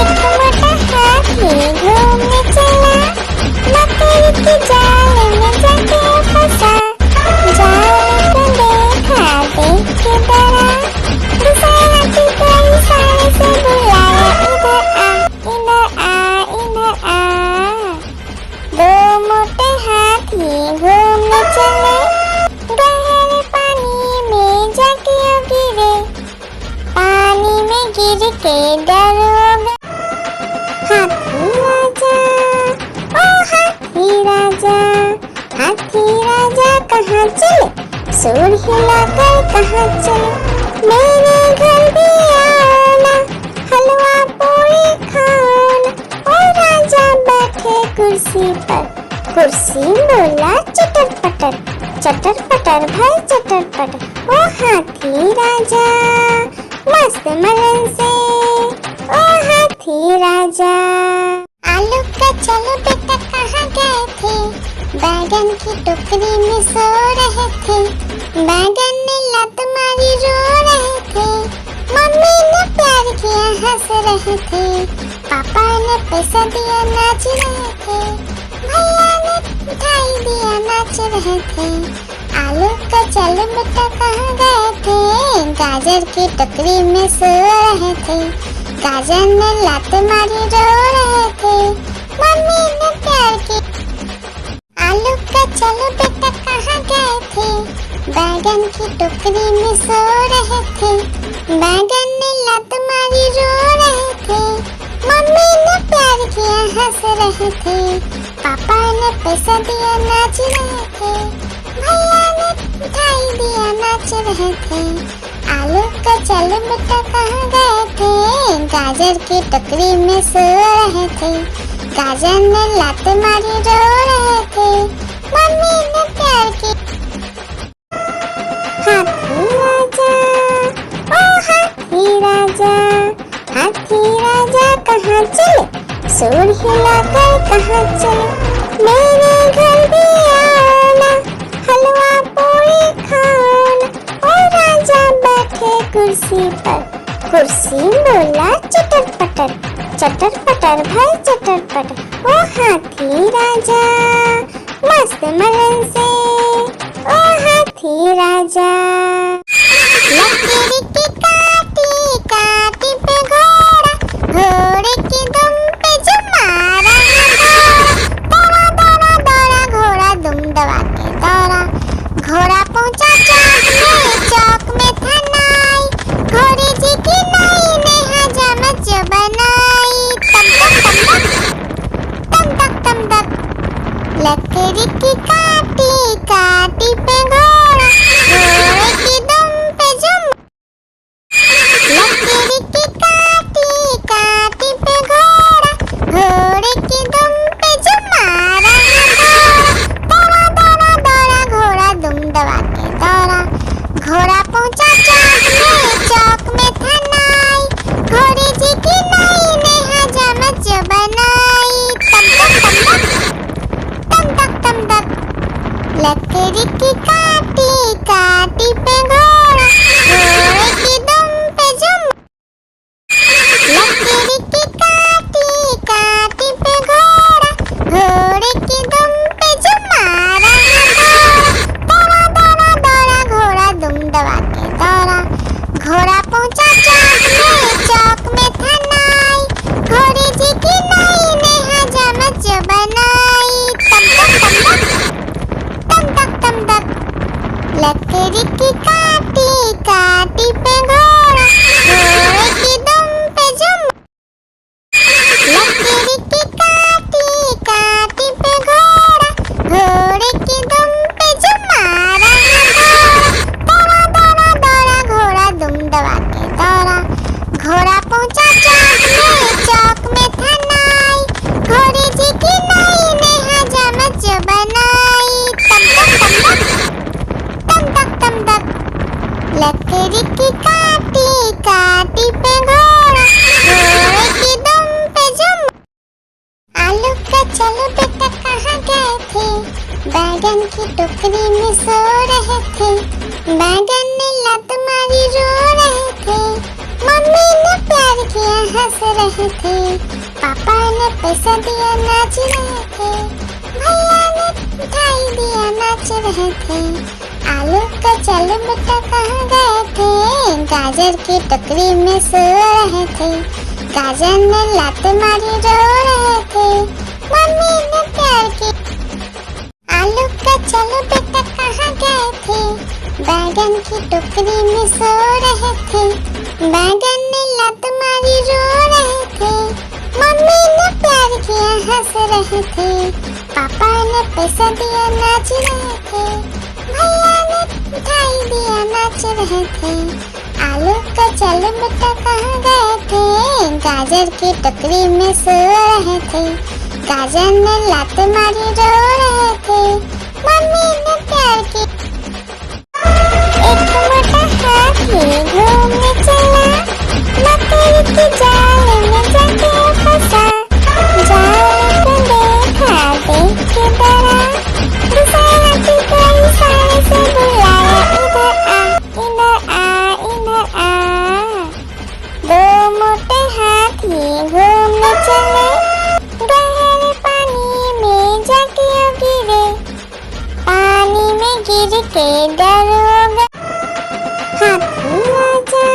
मोटा हाथी घूमने चला, मकड़ी के जाल में जाके फंसा। जाल को देखा देख के डरा, दूसरा हाथी को इशारे से बुलाया, इधर आ इधर आ इधर आ। दो मोटे हाथी घूमने चले, गहरे पानी में जाके गिरे, पानी में गिर के डर हो गए। हाथी राजा, ओ हाथी राजा, हाथी राजा कहाँ चले, सूर हिलाकर कहाँ चले, मेरे घर भी आओ ना, हलवा पूरी खाओ ना। ओ राजा बैठे कुर्सी पर, कुर्सी बोला चटर पटर भाई चटर पटर। ओ हाथी राजा मस्त मलन से, ओ हाथी राजा। आलू का चलो बेटा कहाँ गए थे, बैगन की टोकरी में सो रहे थे, बैगन ने लत मारी रो रहे थे, मम्मी ने प्यार किया हंस रहे थे, पापा ने पैसा दिया नाच रहे थे, भैया ने मिठाई दिया नाच रहे थे। आलू का चलो बेटा कहाँ गए थे, गाजर की टोकरी में सो रहे थे, गाजर ने लात मारी रो रहे थे, मम्मी ने प्यार की। आलू का चलो बेटा कहाँ गए थे, बैगन की टोकरी में सो रहे थे, बैगन ने लात मारी रो रहे थे, मम्मी ने प्यार किया हंस रहे थे, पापा ने पैसा दिया नाच रहे थे, भैया ने मिठाई दिया नाच रहे थे। आलू का चलो बेटा कहाँ गए थे, गाजर की टोकरी में सो रहे थे, गाजर ने लात मारी रो रहे थे, मम्मी ने प्यार की। हाथी राजा, ओ हाथी राजा, हाथी राजा कहाँ चले, सूर हिलाकर कहाँ चले, मेरे घर भी आओ ना, हलवा पूरी खाओ ना। ओ राजा बैठे कुर्सी पर, कुर्सी बोला चटर पटर भाई चटर पटर। ओ हाथी राजा मस्त मलन से, ओ हाथी राजा। लकड़ी की काटी काटी पे घोड़ा, घोड़े की दुम पे जो मारा दौड़ा दौड़ा दौड़ा घोड़ा दुम दबा के दौड़ा, घोड़ा पहुंचा चौक में था नाई, घोड़े जी की नाई ने हजामत जो बनाई, तम तक लकड़ी की काटी काटी पे घोड़ा, घोड़े की दुम पे जो, लकड़ी की काटी काटी पे घोड़ा, घोड़े की दुम पे जो मारा दौड़ा दौड़ा दौड़ा घोड़ा दुम दबा के दौड़ा, घोड़ा पहुंचा चौक में था नाई, घोड़े जी की नाई ने हजामत जो बनाई, तम तक लकड़ी की काटी काटी पे घोड़ा, घोड़े की दुम पे जो, लकड़ी की काटी काटी पे घोड़ा, घोड़े की दुम पे जो मारा दौड़ा दौड़ा दौड़ा घोड़ा दुम दबा के दौड़ा, घोड़ा पहुंचा चौक में था नाई, घोड़े जी की नाई ने हजामत जो बनाई, तम तक लकड़ी की काटी काटी पे घोड़ा, घोड़े की दुम पे जो, लकड़ी की काटी काटी पे घोड़ा, घोड़े की दुम पे जो मारा दौड़ा दौड़ा दौड़ा घोड़ा दुम दबा के दौड़ा, घोड़ा पहुंचा चौक में था नाई, घोड़े जी की नाई ने हजामत जो बनाई, तम तक लकड़ी की काटी काटी पे घोड़ा, घोड़े की दुम पे जो। आलू का चलो बेटा कहाँ गए थे, बैगन की टोकरी में सो रहे थे, बैगन ने लत मारी रो रहे थे, मम्मी ने प्यार किया हंस रहे थे, पापा ने पैसा दिया नाच रहे थे, भैया ने मिठाई दिया नाच रहे थे। आलू का चलो बेटा कहाँ गए थे, गाजर की टोकरी में सो रहे थे, गाजर ने लात मारी रो रहे थे, मम्मी ने प्यार किया। आलू का चलो बेटा कहाँ गए थे, बैगन की टोकरी में सो रहे थे, बैगन ने लात मारी रो रहे थे, मम्मी ने प्यार किया हंस रहे थे, पापा ने पैसा दिया नाच रहे थे, भैया ने मिठाई दिया नाच रहे थे। आलू का चलो बेटा कहाँ गए थे, गाजर की टोकरी में सो रहे थे, गाजर ने लात मारी रो रहे थे, मम्मी ने प्यार किया। एक मोटा हाथी घूमने चला, मकड़ी की जाल में जाके फंसा, जाल को देखा देख के डरा, दूसरे हाथी को इशारे से बुलाया, इधर आ इधर आ इधर आ। दो मोटे हाथी घूमने चले, गहरे पानी में जाके गिरे, पानी में गिर के डर हो गया। हाथी राजा,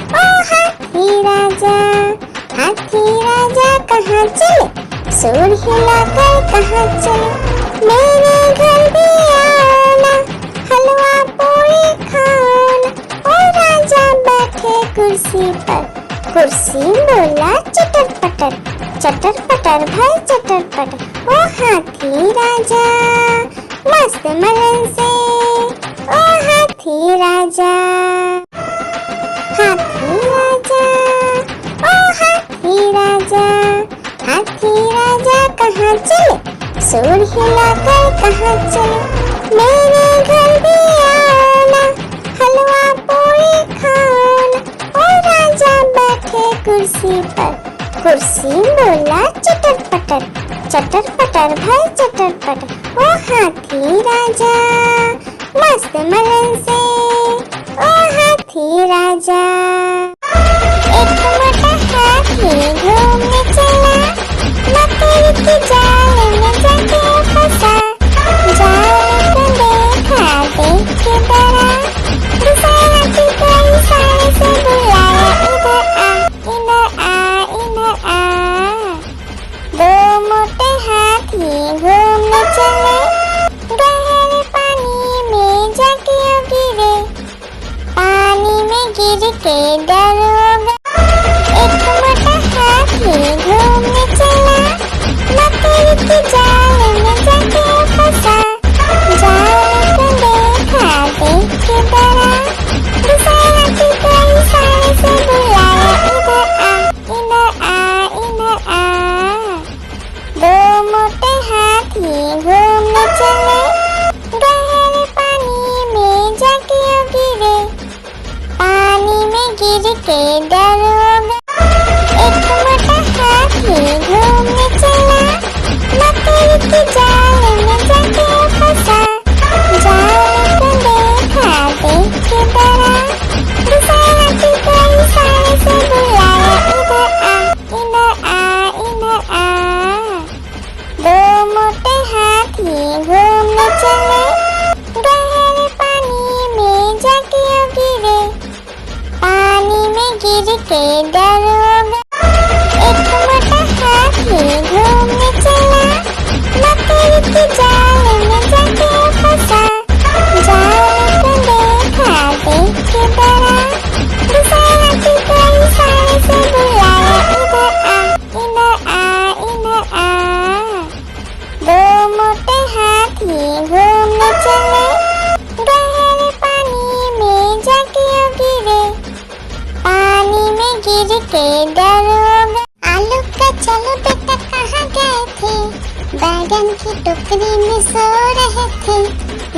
ओ हाथी राजा, हाथी राजा कहाँ चले, सूर हिलाकर कहाँ चले, मेरे घर भी आओ ना, हलवा पूरी खाओ ना। ओ राजा बैठे कुर्सी पर, कुर्सी बोला चटर पटर, चटर पटर भाई चटर पटर। ओ हाथी राजा मस्त मलन से, ओ हाथी राजा, हाथी राजा, ओ हाथी राजा, हाथी राजा कहाँ चले, सूर हिलाकर कहाँ चले, मेरे घर भी आओ ना, हलवा पूरी खाओ ना। ओ राजा बैठे कुर्सी पर, कुर्सी बोला चटर पटर भाई चटर पटर। ओ हाथी राजा मस्त मलन से, ओ हाथी राजा। एक मोटा हाथी घूमने चला, मकड़ी की जाल में जाके फंसा, जाल को देखा देख के डरा, दूसरे हाथी को इशारे से बुलाया, इधर आ इधर आ। दो मोटे हाथी घूमने चले, गहरे पानी में जाके गिरे, पानी में गिर के डर हो गया। एक मोटा हाथी घूमने चला, मकड़ी की जाल में जाके फंसा, जाल को देखा देख के डरा, दूसरे हाथी को इशारे से बुलाया, इधर आ इधर आ। दो मोटे हाथी घूमने चले, गहरे पानी में जाके गिरे, पानी में गिर के डर हो गया। एक मोटा हाथी घूमने चला, मकड़ी की जाल में जाके फंसा, जाल को देखा देख के डरा, दूसरे हाथी को इशारे से बुलाया, इधर आ इधर आ। दो मोटे हाथी घूमने चले, गहरे पानी में जाके गिरे, पानी में गिर के डर हो गया। एक मोटा हाथी घूमने चला, मकड़ी की जाल में जाके फंसा, जाल को देखा देख के डरा, दूसरे हाथी को इशारे से बुलाया, इधर आ इधर आ। दो मोटे हाथी घूमने चले, गहरे पानी में जाके गिरे, पानी में गिर के डर हो गया। आलू का चलो बेटा कहाँ गए थे, बैगन की टोकरी में सो रहे थे,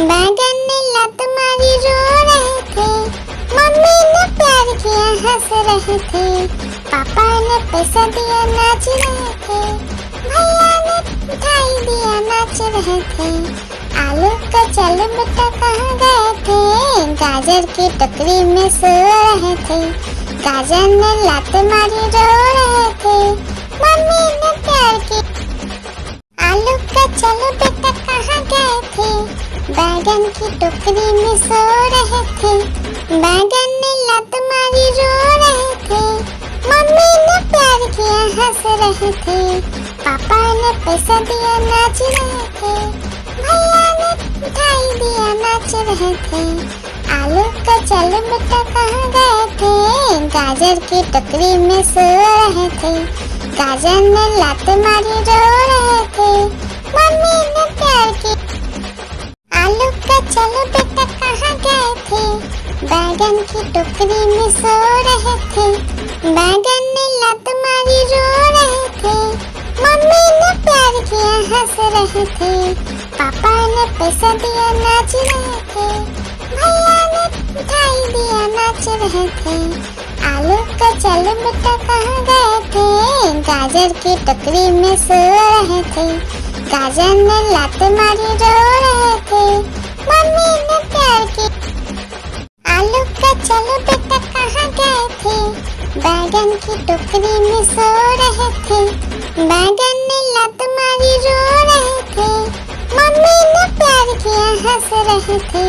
बैगन ने लात मारी रो रहे थे, मम्मी ने प्यार किया हंस रहे थे, पापा ने पैसा दिया नाच रहे थे, भैया ने मिठाई दिया नाच रहे थे। आलू का चलो बेटा कहाँ गए थे, गाजर की टोकरी में सो रहे थे, गाजर ने लात मारी रो रहे थे, मम्मी ने प्यार की। आलू का चलो बेटा कहाँ गए थे, बैगन की टोकरी में सो रहे थे, बैगन ने लात मारी रो रहे थे, मम्मी ने प्यार किया हंस रहे थे, पापा ने पैसा दिया नाच रहे थे, भैया ने मिठाई दिया नाच रहे थे। आलू का चलो बेटा कहाँ गए थे, गाजर की टोकरी में सो रहे थे, गाजर ने लात मारी रो रहे थे, मम्मी ने प्यार की। आलू का चलो बेटा कहाँ गए थे, बैगन की टोकरी में सो रहे थे, बैगन ने लात मारी रो रहे थे, मम्मी ने प्यार किया हंस रहे थे, पापा ने पैसा दिया नाच रहे थे, भैया ने मिठाई दिया नाच रहे थे। आलू का चलो बेटा कहाँ गए थे, गाजर की टोकरी में सो रहे थे, गाजर ने लात मारी रो रहे थे, मम्मी ने प्यार की। आलू का चलो बेटा कहाँ गए थे, बैगन की टोकरी में सो रहे थे, बैगन ने लात मारी रो रहे थे, मम्मी ने प्यार किया हंस रहे थे,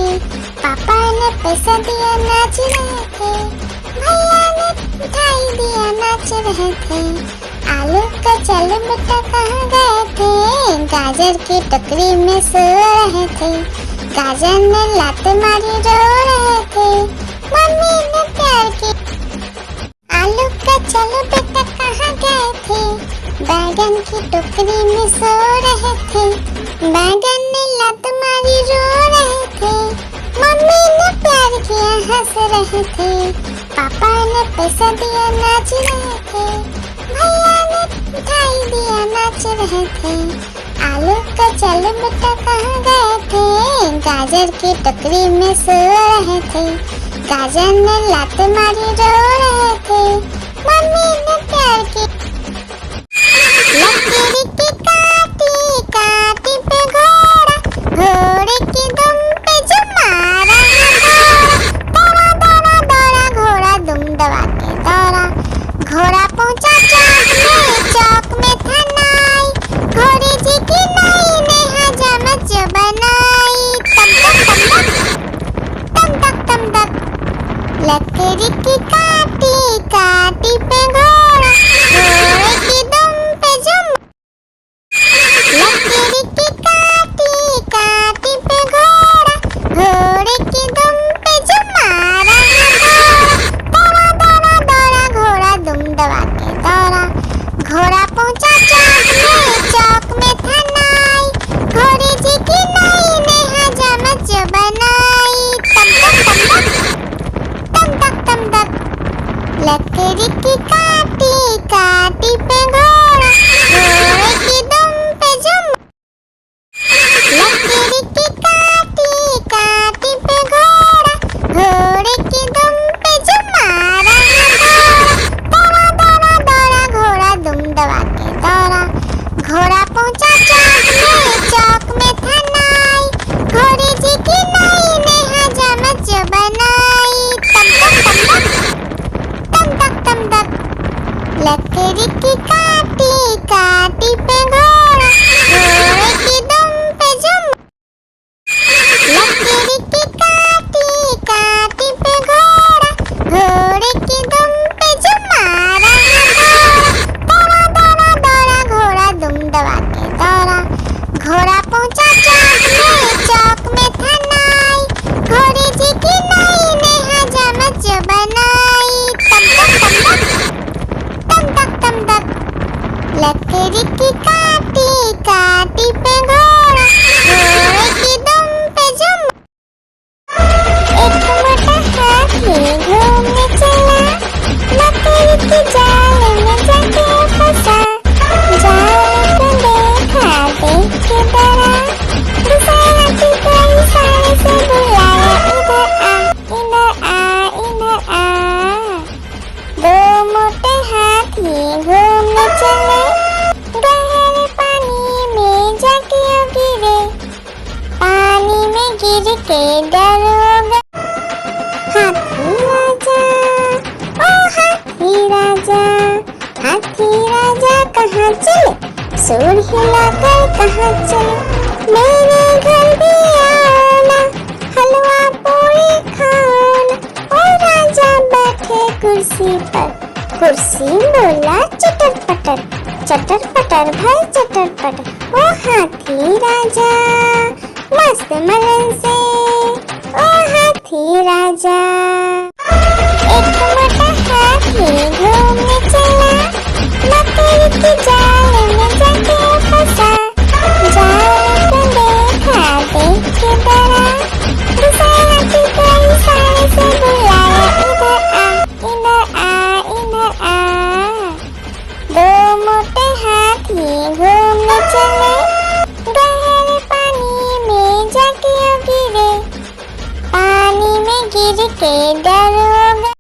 पापा ने पैसा दिया नाच रहे थे, भैया ने मिठाई दिया नाच रहे थे। आलू का चलो बेटा कहाँ गए थे, गाजर की टोकरी में सो रहे थे, गाजर ने लात मारी रो रहे थे, मम्मी ने प्यार की। आलू का चलो बेटा कहाँ गए थे, बैगन की टोकरी में सो रहे थे, बैगन ने लात मारी रो रहे थे, मम्मी ने प्यार किया हंस रहे थे, पापा ने पैसा दिया नाच रहे थे, भैया ने मिठाई दिया नाच रहे थे। आलू का चलो बेटा कहाँ गए थे, गाजर की टोकरी में सो रहे थे, गाजर ने लात मारी रो रहे थे, मम्मी ने प्यार की। लकीर की काटी काटी पे घोड़ा, घोड़े की दुम पे जो मारा है घोड़ा, दौड़ा दौड़ा दौड़ा घोड़ा दुम दबा के दौड़ा, घोड़ा पहुंचा चौक में था नाई, घोड़े जी की नाई ने हजामत जो बनाई, तम तक तम तक। लकड़ी की काटी काटी पे घोड़ा, घोड़े की दुम पे जुम। लकड़ी की काटी काटी पे घोड़ा, घोड़े की दुम पे जुम मारा है घोड़ा, दौड़ा दौड़ा दौड़ा घोड़ा दुम दबा के दौड़ा, घोड़ा पहुंचा चौक में था नाई, घोड़े जी की नाई ने हजामत जो बनाई, तम तक। लकड़ी की काटी काटी पे घोड़ा, घोड़े की दुम पे जुम। लकड़ी की काटी काटी पे घोड़ा, घोड़े की दुम पे जुम मारा है घोड़ा, दौड़ा दौड़ा दौड़ा घोड़ा दुम दबा के दौड़ा, घोड़ा पहुंचा चौक में था नाई, घोड़े जी की नाई ने हजामत जो बनाई, तम तक। लकड़ी की काटी काटी पे घोड़ा, घोड़े की दुम पे जुम। लकड़ी की काटी काटी पे घोड़ा, घोड़े की दुम पे जुम मारा है घोड़ा, दौड़ा दौड़ा दौड़ा घोड़ा दुम दबा के दौड़ा, घोड़ा पहुंचा चौक में था नाई, घोड़े जी की नाई ने हजामत जो बनाई, तम तक। लकड़ी की काटी काटी पे घोड़ा, घोड़े की दुम पे जुम। एक मोटा हाथी घूमने चला, लकड़ी की जाल में जाके फंसा, जाल को देखा देख के डरा, दूसरे हाथी को इशारे से बुलाया, इधर आ इधर आ। दो मोटे हाथी घूमने चले, गहरे पानी में जाके गिरे, पानी में गिर के डर हो गया। हाथी आजा, ओ राजा कहाँ चले, सुर हिलाकर कहाँ चले, मेरे घर भी आओ ना, हलवा पूरी खाओ ना। और राजा बैठे कुर्सी पर, कुर्सी बोला चटर पटर, चटर पटर भाई चटर पटर। ओ हाथी राजा मस्त मलन से, ओ हाथी राजा। एक मोटा हाथी घूमने चला, मकड़ी की जाल में जाके फंसा। जाल को देखा देख के डरा, दूसरा हाथी को इशारे से बुलाया, इधर आ इधर आ। दो मोटे हाथी घूमने चले, गहरे पानी में जाके गिरे, पानी में गिर के डर हो गया।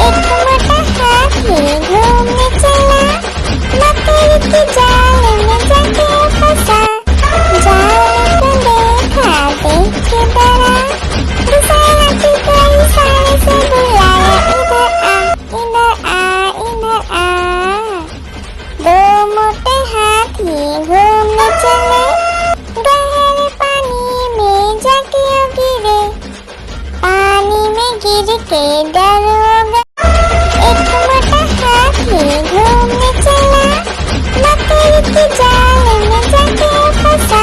एक मोटा हाथी घूमने चला, मकड़ी की जाल में जाके फंसा। जाल को देखा देख के डरा, दूसरा हाथी को इशारे से बुलाया, इधर आ इधर आ। दो मोटे हाथी घूमने चले, गहरे पानी में जाके गिरे, पानी में गिर के डर हो गया। एक मोटा हाथी घूमने चला, मकड़ी की जाल में जाके फंसा।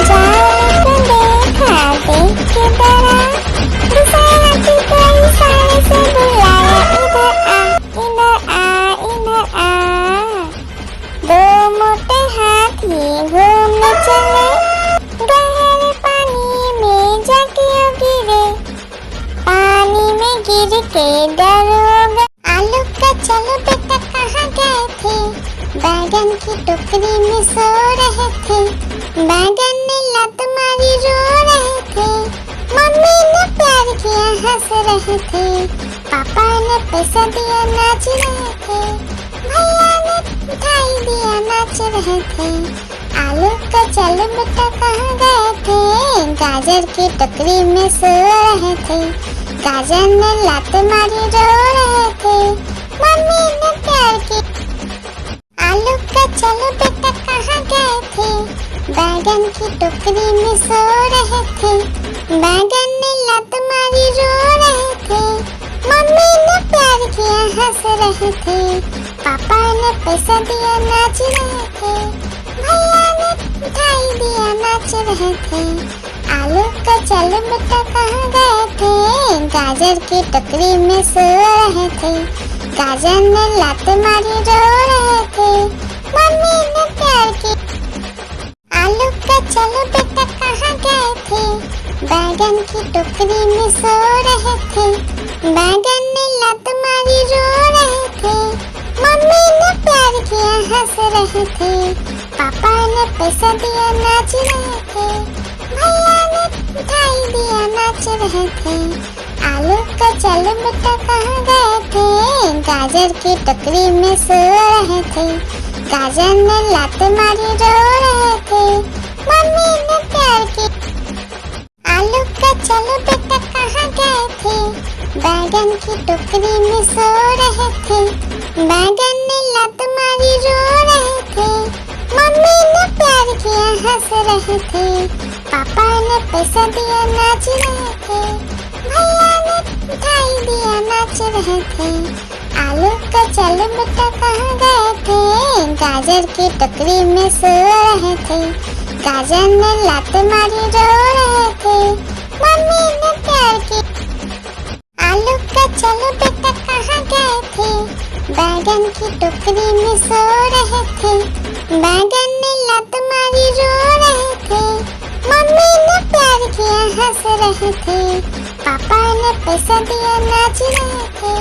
जाल को देखा देख के डरा, दूसरा हाथी को इशारे से बुलाया, इधर आ इधर आ। दो मोटे हाथी घूमने चले, गहरे पानी में जाके गिरे, पानी में गिर के डर हो गया। आलू का चलो बेटा कहाँ गए थे, बैगन की टोकरी में सो रहे थे, बैगन ने लात मारी रो रहे थे, मम्मी ने प्यार किया हंस रहे थे, पापा ने पैसा दिया नाच रहे थे, भैया ने मिठाई दिया नाच रहे थे। आलू का चलो बेटा कहाँ गए थे, गाजर की टोकरी में सो रहे थे, गाजर ने लात मारी रो रहे थे, मम्मी ने प्यार किया। आलू का चलो बेटा कहाँ गए थे, बैगन की टोकरी में सो रहे थे, बैगन ने लात मारी रो रहे थे, मम्मी ने प्यार किया हंस रहे थे, पापा ने पैसा दिया नाच रहे थे, भैया ने मिठाई दिया नाच रहे थे। आलू का चलो बेटा कहाँ गए थे, गाजर की टोकरी में सो रहे थे, गाजर ने लात मारी रो रहे थे, मम्मी ने प्यार किया। आलू का चलो बेटा कहाँ गए थे, बैगन की टोकरी में सो रहे थे, बैगन ने लात मारी रो रहे थे, मम्मी ने प्यार किया हंस रहे थे, पापा ने पैसा दिया नाच रहे थे, भैया ने मिठाई दिया नाच रहे थे। आलू का चलो बेटा कहाँ गए थे, गाजर की टोकरी में सो रहे थे, गाजर ने लात मारी रो रहे थे, मम्मी ने प्यार किया। आलू का चलो बेटा कहाँ गए थे, बैगन की टोकरी में सो रहे थे, बैगन ने लात मारी रो रहे थे, मम्मी ने प्यार किया हंस रहे थे, पापा ने पैसा दिया नाच रहे थे, भैया ने मिठाई दिया नाच रहे थे। आलू का चलो बेटा कहाँ गए थे, गाजर की टोकरी में सो रहे थे, गाजर ने लात मारी रो रहे थे, मम्मी ने प्यार किया। आलू का चलो बेटा कहाँ गए थे, बैगन की टोकरी में सो रहे थे, बैगन ने लात मारी रो रहे थे, मम्मी ने प्यार किया हंस रहे थे, पापा ने पैसा दिया नाच रहे थे,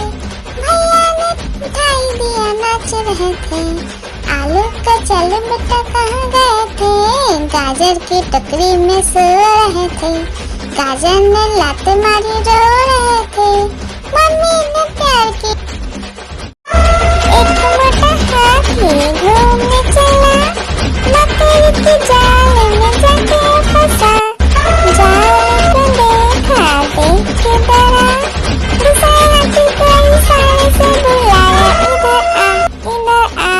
भैया ने मिठाई दिया नाच रहे थे। आलू का चलो बेटा कहाँ गए थे, गाजर की टोकरी में सो रहे थे, गाजर ने लात मारी रो रहे थे, मम्मी ने प्यार किया। एक मोटा हाथी घूमने चला, मकड़ी की जाल में जाके फंसा। जाल को देखा देख के डरा, दूसरा हाथी को इशारे से बुलाया, इधर आ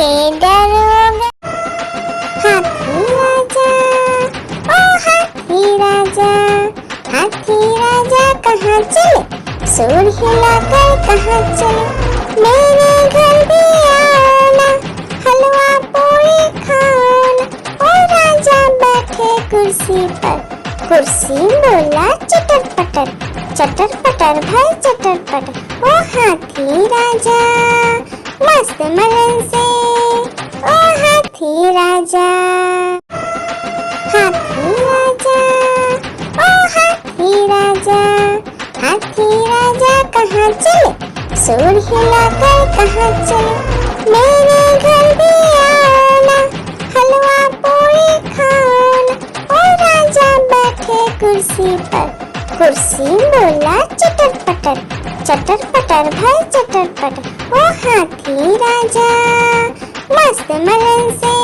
के डरोगे। हाथी राजा, ओ हाथी राजा, हाथी राजा कहाँ चले, सूर हिलाकर कहाँ चले, मेरे घर भी आना, हलवा पूरी खाना। ओ राजा बैठे कुर्सी पर, कुर्सी बोला चटर पटर, चटर पटर भाई चटर पटर। ओ हाथी राजा मस्त मलन से, ओ हाथी राजा, हाथी राजा, ओ हाथी राजा, हाथी राजा कहाँ चले, सूर हिलाकर कहाँ चले, मेरे घर भी आना, हलवा पूरी खाना। ओ राजा बैठे कुर्सी पर, कुर्सी बोला चटर पटर, चटर पटर भाई चटर पटर। ओ हाथी राजा मस्त मलन से,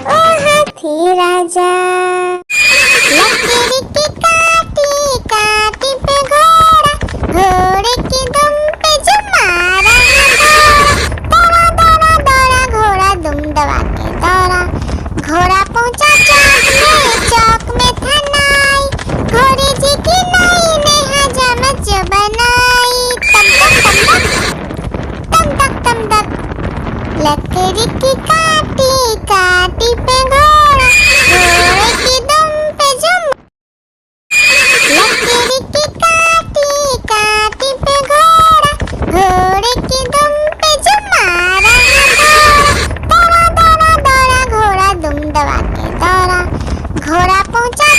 ओ हाथी राजा। लकड़ी की काटी काटी पे घोड़ा, घोड़े की दुम पे जो मारा है दौड़ा, दौड़ा दौड़ा घोड़ा दुम दबा के दौड़ा, घोड़ा पहुंचा चौक में था नाई, घोड़े जी की नाई ने हजामत जो बनाई। तम तक तम तक, लकड़ी की काटी काटी पे घोड़ा, घोड़े की दुम पे जो, लकड़ी की काटी काटी पे घोड़ा, घोड़े की दुम पे जो मारा है दौड़ा, दौड़ा दौड़ा घोड़ा दुम दबा के दौड़ा, घोड़ा पहुंचा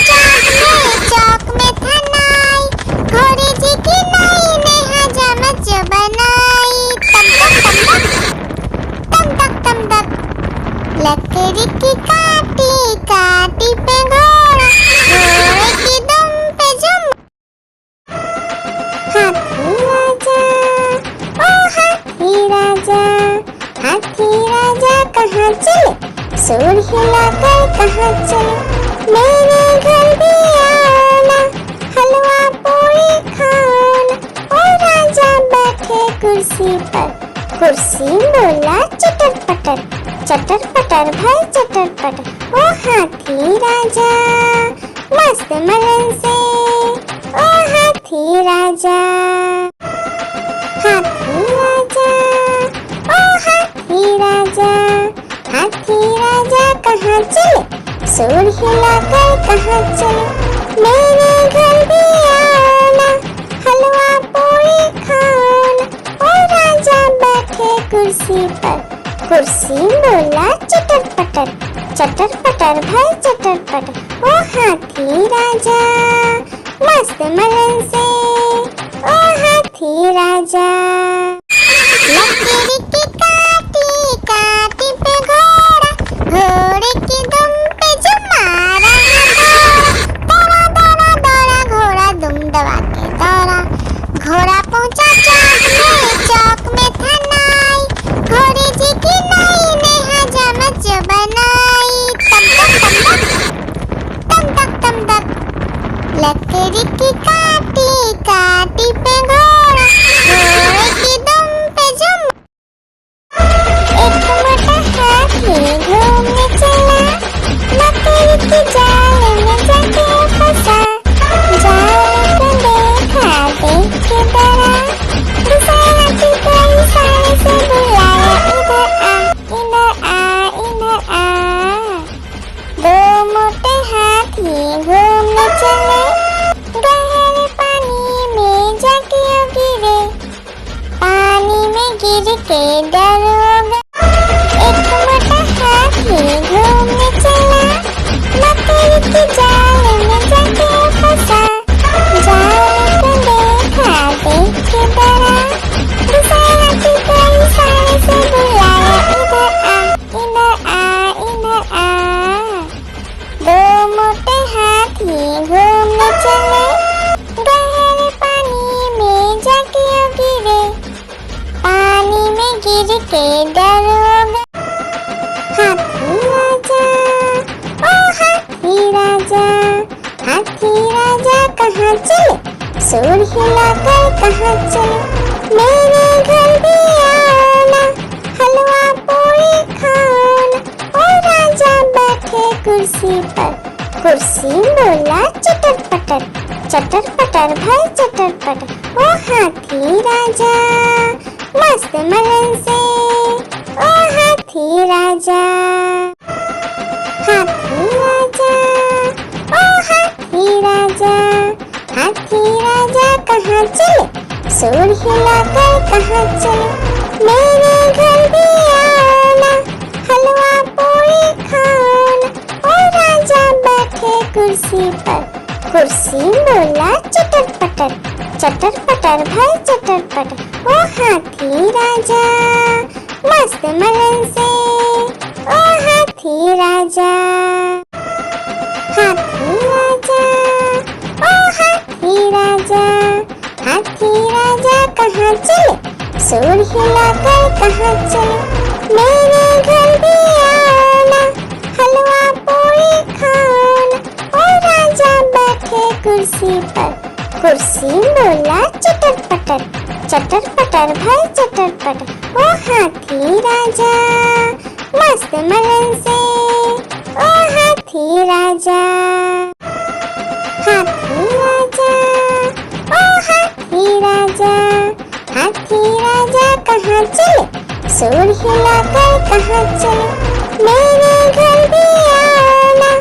चौक में था नाई, घोड़े जी की नाई ने हजामत जो बनाई। तम तक लकड़ी की काटी काटी पे घोड़ा, घोड़े की दुम पे जो, हाथी राजा, ओ हाथी राजा, हाथी राजा कहाँ चले, सूर हिलाकर कहाँ चले, मेरे घर भी आना, हलवा पूरी खाना। ओ राजा बैठे कुर्सी पर, कुर्सी बोला चटर पटर, चटर पटर भाई चटर पटर। ओ हाथी राजा मस्त मलन से, ओ हाथी राजा, हाथी राजा, ओ हाथी राजा, हाथी राजा कहाँ चले, सूर हिलाकर कहाँ चले, मेरे घर भी आना, हलवा पूरी खाना। ओ राजा बैठे कुर्सी पर, कुर्सी बोला चटर पटर, चटर पटर भाई चटर पटर। ओ हाथी राजा मस्त मलन से, ओ हाथी राजा। लकड़ी की काटी काटी पे घोड़ा, घोड़े की दुम पे जो मारा है दौड़ा, दौड़ा दौड़ा घोड़ा दुम दबा के दौड़ा, घोड़ा पहुंचा चौक में था नाई, घोड़े जी की नाई ने हजामत जो बनाई। तम तक लकड़ी की काटी काटी पे घोड़ा, घोड़े की दुम पे जो, एक मोटा हाथी घूमने चला, लकड़ी की जाल में जाके फंसा, जाल को देखा देख के डरा, दूसरा हाथी को इशारे से बुलाया, इधर आ इधर आ इधर आ। दो मोटे हाथी घूमने चले, गहरे पानी में जाके गिरे, पानी में गिर के डरोगे। एक मोटा हाथी घूमने चला, लकड़ी की जाल में जाके फंसा, जाल को देखा देख के डरा, दूसरा हाथी को इशारे से बुलाया, इधर आ इधर आ इधर आ। दो मोटे हाथी घूमने चले, गहरे पानी में जाके गिरे, पानी में गिर के डरोगे। हाथी राजा, ओ हाथी राजा, हाथी राजा कहाँ चले, सूर हिलाकर कहाँ चले, मेरे घर भी आना, हलवा पूरी कुर्सी बोला चटर पटर भाई चटर पटर। ओ हाथी राजा मस्त मलन से, ओ हाथी राजा। हाथी राजा ओ हाथी राजा, हाथी राजा कहाँ चले, सूर हिलाकर कहाँ चले। मेरे घर भी आना, हलवा पूरी खाना। ओ राजा बैठे कुर्सी पर, कुर्सी बोला चटर पटर भाई चटर पटर। ओ हाथी राजा मस्त मलन से, ओ हाथी राजा। हाथी राजा ओ हाथी राजा, हाथी राजा कहाँ चले, सूर हिलाकर कहाँ चले। मेरे घर भी आना, हलवा पूरी खाना। ओ राजा बैठे कुर्सी पर, कुर्सी बोला चटर पटर भाई चटर पटर। ओ हाथी राजा मस्त मलन से, ओ हाथी राजा। हाथी राजा ओ हाथी राजा, हाथी राजा कहाँ चले, सूर हिलाकर कहाँ चले। मेरे घर भी आना,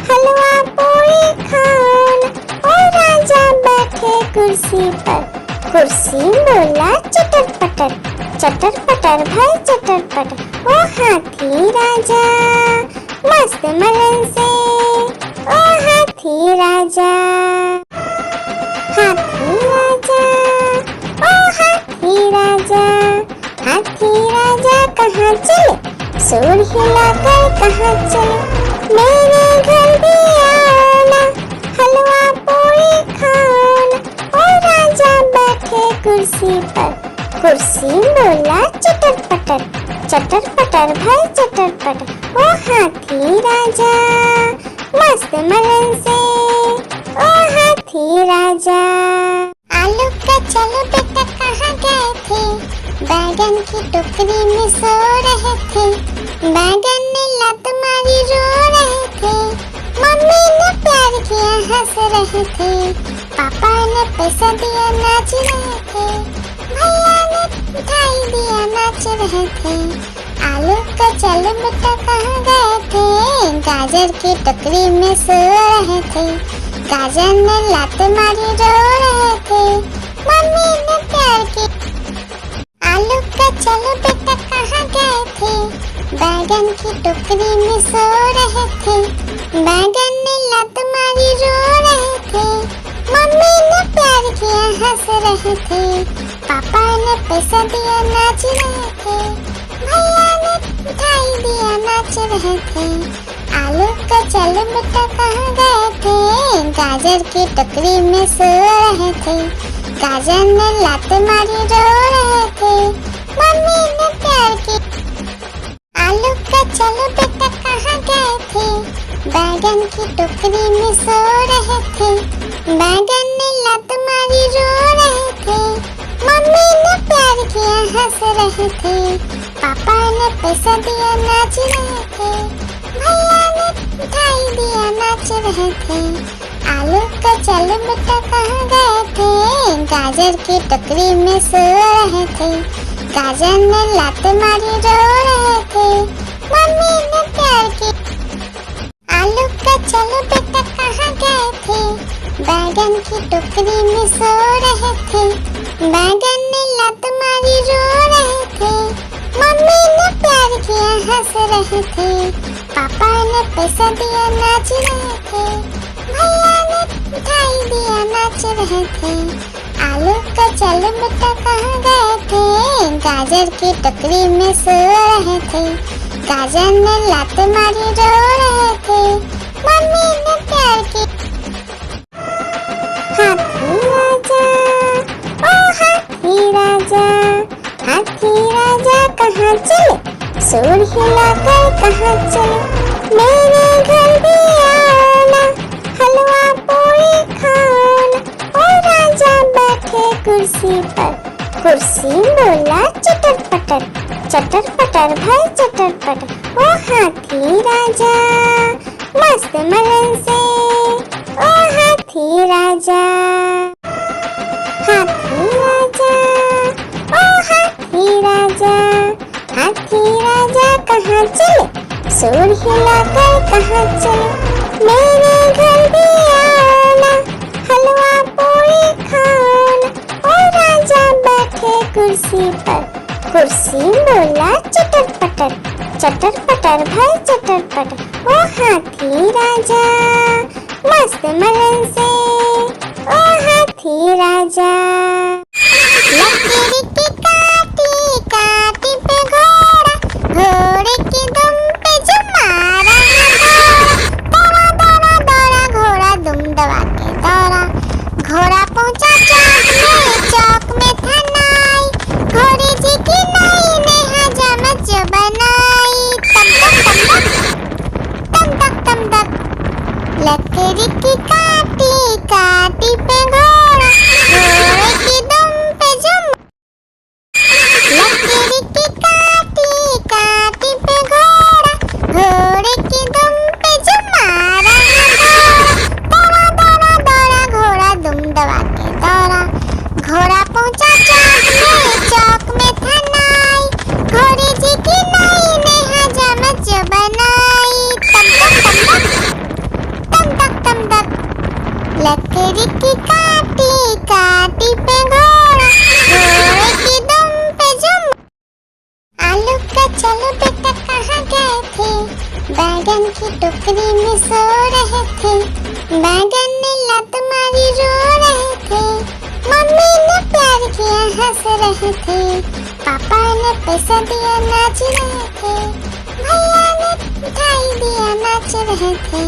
हलवा पूरी खाना। ओ राजा बैठे कुर्सी पर, कुर्सी बोला चटर पटर भाई चटर पटर। ओ हाथी राजा मस्त मलन से, ओ हाथी राजा। हाथी राजा ओ हाथी राजा, हाथी राजा कहाँ चले, सूर हिलाकर कहाँ चले। मेरे घर भी आना, हलवा पूरी खाना। ओ राजा बैठे कुर्सी पर, कुर्सी बोला चटर पटर भाई चटर पटर। ओ हाथी राजा मस्त मलन से, ओ हाथी राजा। आलू का चलो बेटा कहाँ गए थे, बैगन की टोकरी में सो रहे थे। बैगन ने लात मारी रो रहे थे, मम्मी ने प्यार किया हंस रहे थे। पापा ने पैसा दिया नाच रहे थे, भैया ने मिठाई दिया नाच रहे थे। आलू का चलो बेटा कहाँ गए थे, गाजर की टोकरी में सो रहे थे। गाजर ने लात मारी रो रहे थे, मम्मी ने प्यार की। आलू का चलो बेटा कहाँ गए थे, बैगन की टोकरी में सो रहे थे। बैगन ने लात मारी रो रहे थे, मम्मी ने प्यार किया हंस रहे थे। पापा ने पैसा दिया नाच रहे थे, भैया ने मिठाई दिया नाच रहे थे। आलू का चलो बेटा कहाँ गए थे, गाजर की टोकरी में सो रहे थे। गाजर ने लात मारी रो रहे थे, मम्मी ने प्यार की। आलू का चलो बेटा कहाँ गए थे, बैगन की टोकरी में सो रहे थे। बैगन ने लात मारी रो रहे थे, मम्मी ने प्यार किया हंस रहे थे। पापा ने पैसा दिया नाच रहे थे, भैया ने मिठाई दिया नाच रहे थे। आलू का चलो बेटा कहाँ गए थे, गाजर की टोकरी में सो रहे थे। गाजर ने लात मारी रो रहे थे, मम्मी ने प्यार की। आलू का चलो बेटा कहाँ गए थे, बैगन की टोकरी में सो रहे थे। बैगन ने लात मारी रो रहे थे, मम्मी ने प्यार किया हंस रहे थे। पापा ने पैसा दिया नाच रहे थे, भैया ने मिठाई दिया नाच रहे थे। आलू का चलो बेटा कहाँ गए थे, गाजर की टोकरी में सो रहे थे। गाजर ने लात मारी रो रहे थे, मम्मी ने प्यार की। हाथी राजा ओ हाथी राजा, हाथी राजा कहाँ चले, सूर हिलाकर कहाँ चले। मेरे घर भी आना, हलवा पूरी खाना। ओ राजा बैठे कुर्सी पर, कुर्सी बोला चटर पटर भाई चटर पटर। ओ हाथी राजा मस्त मलन से ओ हाथी राजा। हाथी राजा ओ हाथी राजा, हाथी राजा कहाँ चले, सूर हिलाकर कहाँ चले, मेरे घर भी आना, हलवा पूरी खाना। ओ राजा बैठे कुर्सी पर, कुर्सी बोला चटर पटर भाई चटर पटर। ओ हाथी राजा मस्त मलन से ओ हाथी राजा। लकीर की काटी काटी पे घोड़ा, घोड़े की दुम पे जो मारा दौड़ा दौड़ा दौड़ा घोड़ा दुम दबा के दौड़ा। घोड़ा पहुंचा चौक में था नाई, घोड़े जी की नई ने हजामत जो बनाई। तम तक तम तक लकीर की काटी काटी पे घोड़ा, घोड़े की दुम पे जो लकीर की काटी काटी पे घोड़ा, घोड़े की दुम पे जो मारा दौड़ा दौड़ा दौड़ा घोड़ा दुम दबा के दौड़ा। घोड़ा पहुंचा चौक में था नाई, घोड़े जी की नई ने हजामत जो बनाई। तम तक लकीर की काटी काटी पे घोड़ा, घोड़े की दुम पे जो आलू का चलो बेटा कहाँ गए थे, बैगन की टोकरी में सो रहे थे, बैगन ने लत मारी रो रहे थे, मम्मी ने प्यार किया हंस रहे थे, पापा ने पैसा दिया नाच रहे थे, भैया ने मिठाई दिया नाच रहे थे।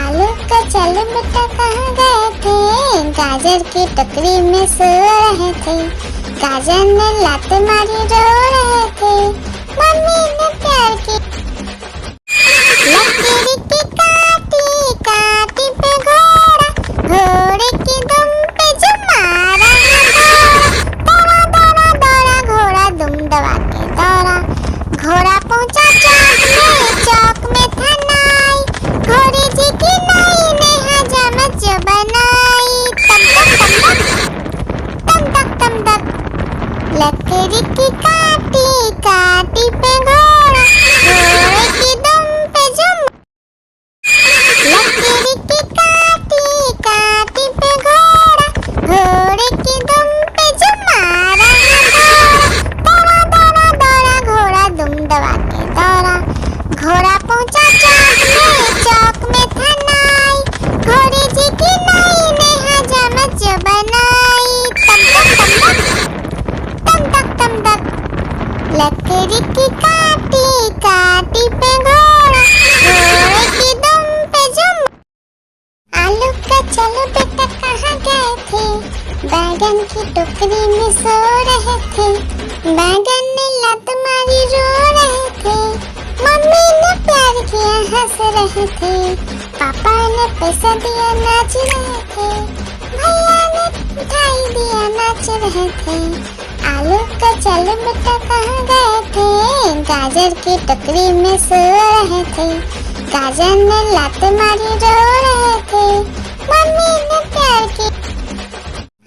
आलू का चलो बेटा कहाँ गए थे, गाजर की टोकरी में सो रहे थे, गाजर ने लात मारी रो रहे थे, मम्मी ने प्यार की लकीर की काटी काटी पे घोड़ा, घोड़े की दुम पे जो मारा दौड़ा दौड़ा दौड़ा घोड़ा दुम दबा के दौड़ा। घोड़ा पहुंचा चौक में था नाई, घोड़े जी की नई ने हजामत जो बनाई। तम तक लकीर की काटी काटी पे घोड़ा, घोड़े की दुम पे जो लकीर की काटी काटी पे घोड़ा, घोड़े की दुम पे जो मारा दौड़ा दौड़ा दौड़ा घोड़ा दुम दबा के दौड़ा। घोड़ा पहुंचा चौक में था नाई, घोड़े जी की नई ने हजामत जो बनाई। तम तक लकीर की काटी काटी पे घोड़ा, घोड़े की दुम पे जो आलू का चलो बेटा कहाँ गए थे, बैगन की टोकरी में सो रहे थे, बैगन ने लत मारी रो रहे थे, मम्मी ने प्यार किया हंस रहे थे, पापा ने पैसा दिया नाच रहे थे, भैया ने मिठाई दिया नाच रहे थे। आलू का चलो बेटा कहाँ गए थे, गाजर की टोकरी में सो रहे थे, गाजर ने लात मारी रो रहे थे, मम्मी ने प्यार की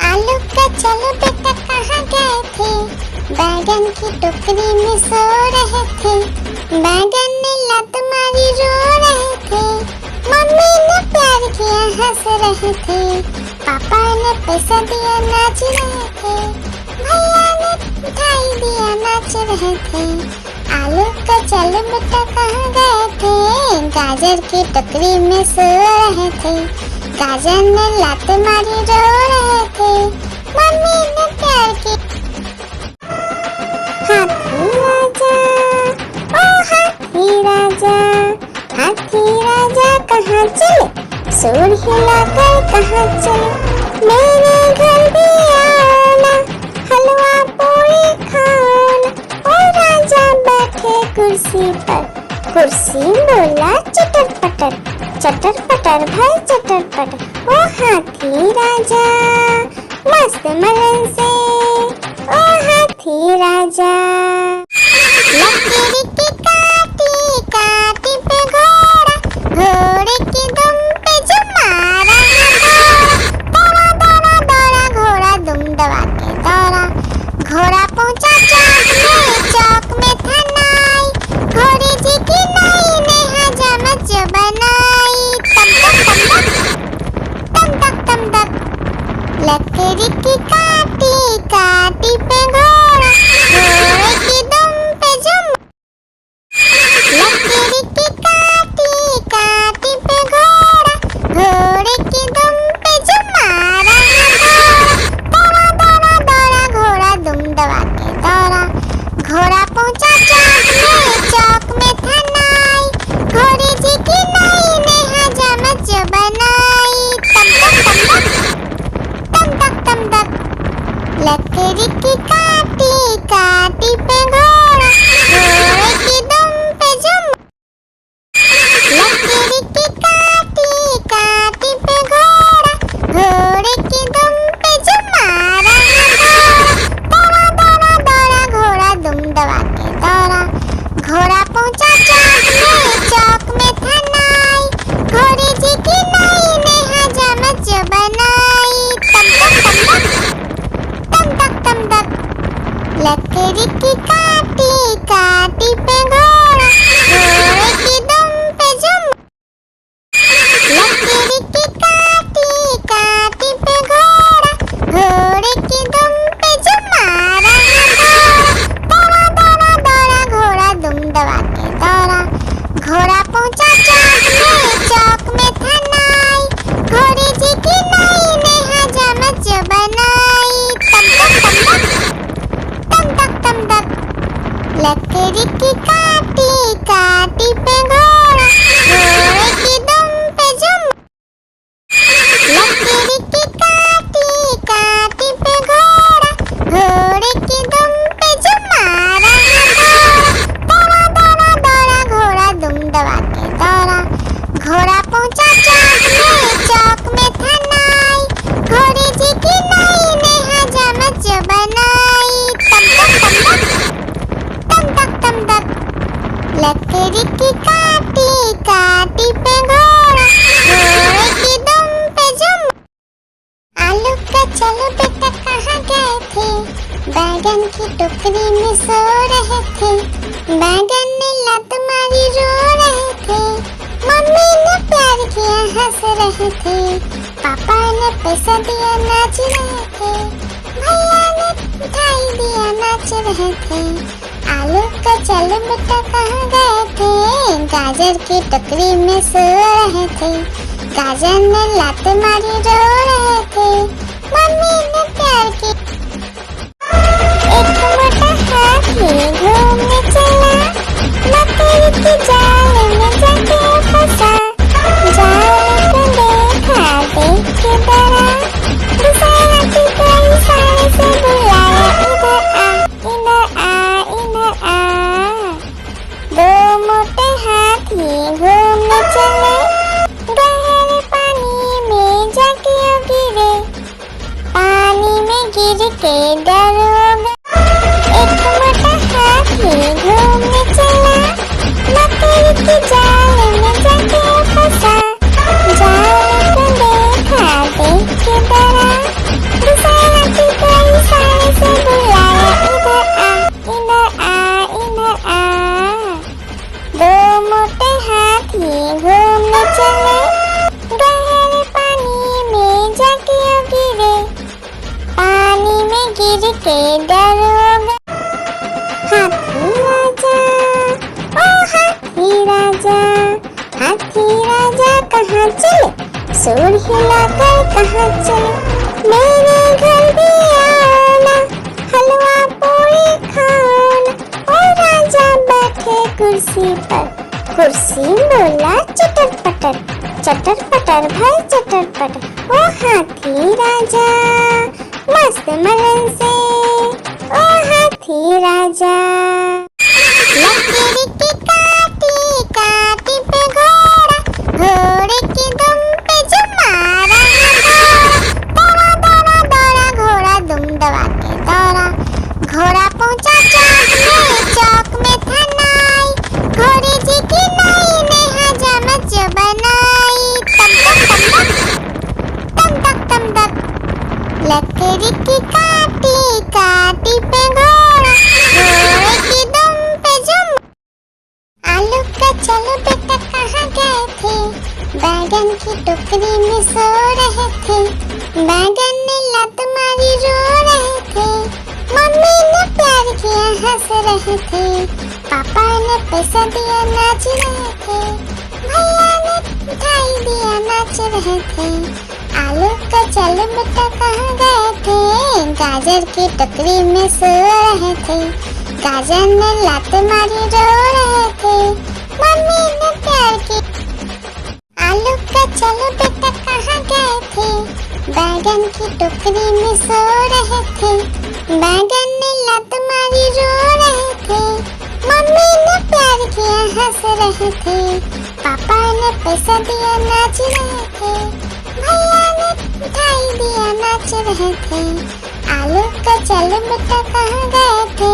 आलू का चलो बेटा कहाँ गए थे, बैगन की टोकरी में सो रहे थे, बैगन ने लत मारी रो रहे थे, मम्मी ने प्यार किया हंस रहे थे, पापा ने पैसा दिया नाच रहे थे, भैया ने मिठाई दिया नाच रहे थे। आलू का चलो बेटा कहाँ गए थे, गाजर की टोकरी में सो रहे थे, गाजर ने लात मारी रो रहे थे, मम्मी ने प्यार की हाथी राजा ओ हाथी राजा, हाथी राजा कहाँ चले, सूर हिलाकर कहाँ चले, मेरे घर भी आना, हलवा पूरी खाना। ओ राजा बैठे कुर्सी पर, कुर्सी बोला चटर पटर भाई चटर पटर। ओ हाथी राजा मस्त मलन से ओ हाथी राजा। लकीर की काटी काटी पे घोड़ा, घोड़ा की काटी काटी पे घोड़ा, घोड़े की दुम पे जुम। लकीर की काटी काटी पे घोड़ा, घोड़े की दुम पे जुम मारा घोड़ा। दौड़ा दौड़ा दौड़ा घोड़ा दुम दबा के दौड़ा, घोड़ा पहुंचा चौक में था नाई, घोड़े जी की नाई ने हजामत जो बनाई। तम तक तम तक लकड़ी की काटी काटी पे घोड़ा, घोड़े की दुम पे जुम। आलू का चलो बेटा कहाँ गए थे, बैगन की टोकरी में सो रहे थे, बैगन ने लत मारी रो रहे थे, मम्मी ने प्यार किया हंस रहे थे, पापा ने पैसा दिया नाच रहे थे, भैया ने मिठाई दिया नाच रहे थे। आलू का चलो बेटा कहाँ गए थे, गाजर की टोकरी में सो रहे थे, गाजर ने लात मारी रो रहे थे, मम्मी ने प्यार की। एक मोटा हाथी घूमने चला, मकड़ी की जाल में जाके फंसा, जाल को देखा देख के डरा, दूसरे हाथी को इशारे से बुलाया, इधर आ इधर आ इधर आ। दो मोटे हाथी घूमने चले, गहरे पानी में जाके गिरे, पानी में गिर के डर हो गए। एक मोटा हाथी घूमने चला, मकड़ी की जाल में जाके फंसा, जाल को देखा देख के डरा, दूसरे हाथी को इशारे से बुलाया, इधर आ इधर आ इधर आ। दो मोटे हाथी घूमने चले, गहरे पानी में जाके गिरे, पानी में गिर के डर हो गए। हाथी राजा ओ हाथी राजा, हाथी राजा कहाँ चले, सूर हिलाकर कहाँ चले, मेरे घर भी आना, हलवा पूरी खाना। ओ राजा बैठे कुर्सी पर, कुर्सी बोला चटर पटर भाई चटर पटर। ओ हाथी राजा मस्त मलन से, ओ हाथी राजा। लकीर की काटी काटी पे घोड़ा, घोड़े की दुम पे जुम मारा घोड़ा। दौड़ा दौड़ा दौड़ा घोड़ा दुम दबा के दौड़ा, घोड़ा पहुंचा चौक में था नाई, घोड़े जी की नाई ने हजामत जो बनाई। तम तक लकड़ी की काटी काटी पे घोड़ा, घोड़े की दुम पे जुम। आलू का चलो बेटा कहाँ गए थे, बैगन की टोकरी में सो रहे थे, बैगन ने लत मारी रो रहे थे, मम्मी ने प्यार किया हंस रहे थे, पापा ने पैसा दिया नाच रहे थे, भैया ने मिठाई दिया नाच रहे थे। आलू का चलो बेटा कहाँ गए थे, गाजर की टोकरी में सो रहे थे, गाजर ने लात मारी रो रहे थे, मम्मी ने प्यार की। आलू का चलो बेटा कहाँ गए थे, बैगन की टोकरी में सो रहे थे, बैगन ने लात मारी रो रहे थे, मम्मी ने प्यार किया हंस रहे थे, पापा ने पैसा दिया नाच रहे थे, भैया ने मिठाई दिया नाच रहे थे। आलू का चलो बेटा कहाँ गए थे,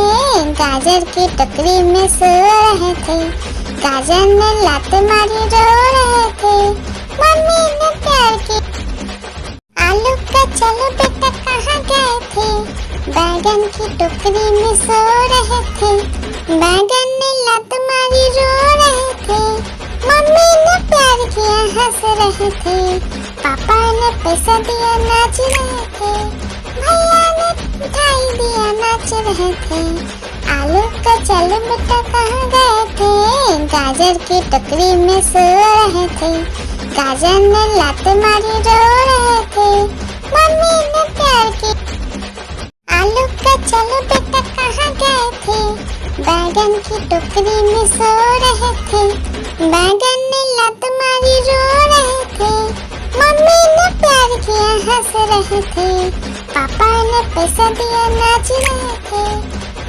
गाजर की टोकरी में सो रहे थे, गाजर ने लात मारी रो रहे थे, मम्मी ने प्यार की। आलू का चलो बेटा कहाँ गए थे, बैगन की टोकरी में सो रहे थे, बैगन ने लात मारी रो रहे थे, मम्मी ने प्यार किया हंस रहे थे, पापा ने पैसा दिया नाच रहे थे, भैया ने मिठाई दिया नाच रहे थे। आलू का चलो बेटा कहाँ गए थे, गाजर की टोकरी में सो रहे थे, गाजर ने लात मारी रो रहे थे, मम्मी ने प्यार की। आलू का चलो बेटा कहाँ गए थे, बैगन की टोकरी में सो रहे थे, बैगन ने लात मारी रो रहे थे, मम्मी ने प्यार किया हंस रहे थे, पापा ने पैसा दिया नाच रहे थे,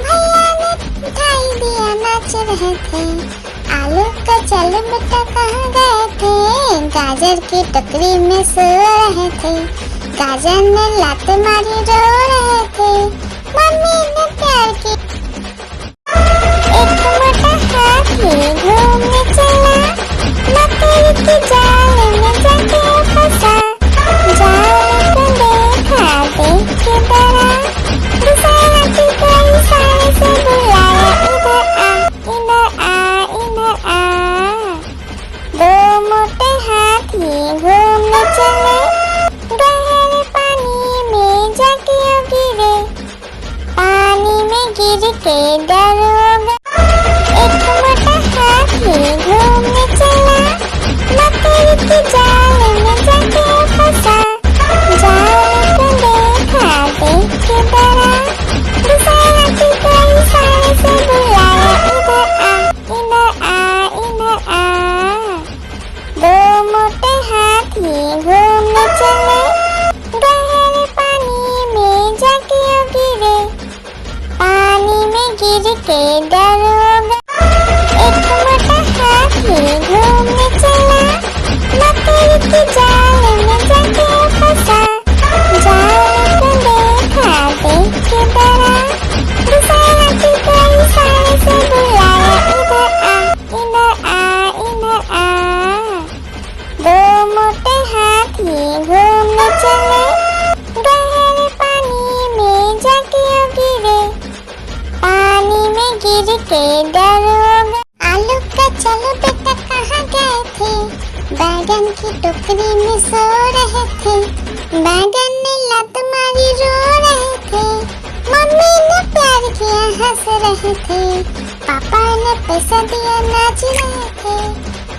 भैया ने मिठाई दिया नाच रहे थे, आलू का चल बेटा कहाँ गए थे, गाजर की टोकरी में सो रहे थे, गाजर ने लात मारी रो रहे थे, मम्मी ने प्यार की। एक मोटा हाथी घूमने चला, मकड़ी की जाल में जाके फंसा, जाल को देखा देख के डरा, दूसरे हाथी को इशारे से बुलाया, इधर आ इधर आ। दो मोटे हाथी घूमने चले, गहरे पानी में जाके गिरे, पानी में गिर के डर हो गया। एक मोटा हाथी घूमने चला, मकड़ी की जाल में जाके फंसा, जाल को देखा देख के डरा, दूसरे हाथी को इशारे से बुलाया, इधर आ इधर आ। दो मोटे हाथी घूमने चले, गहरे पानी में जाके गिरे, पानी में गिर के डर हो गया। एक मोटा हाथी घूमने चला, मकड़ी की जाल में जाके फंसा, जाल को देखा देख के डरा, दूसरे हाथी को इशारे से बुलाया, इधर आ इधर आ। दो मोटे हाथी घूमने चले, गहरे पानी में जाके गिरे, पानी में गिर के डर हो गया। आलू का चलो बेटा कहाँ गए थे, बैगन की टोकरी में सो रहे थे, बैगन ने लात मारी रो रहे थे, मम्मी ने प्यार किया हंस रहे थे, पापा ने पैसा दिया नाच रहे थे,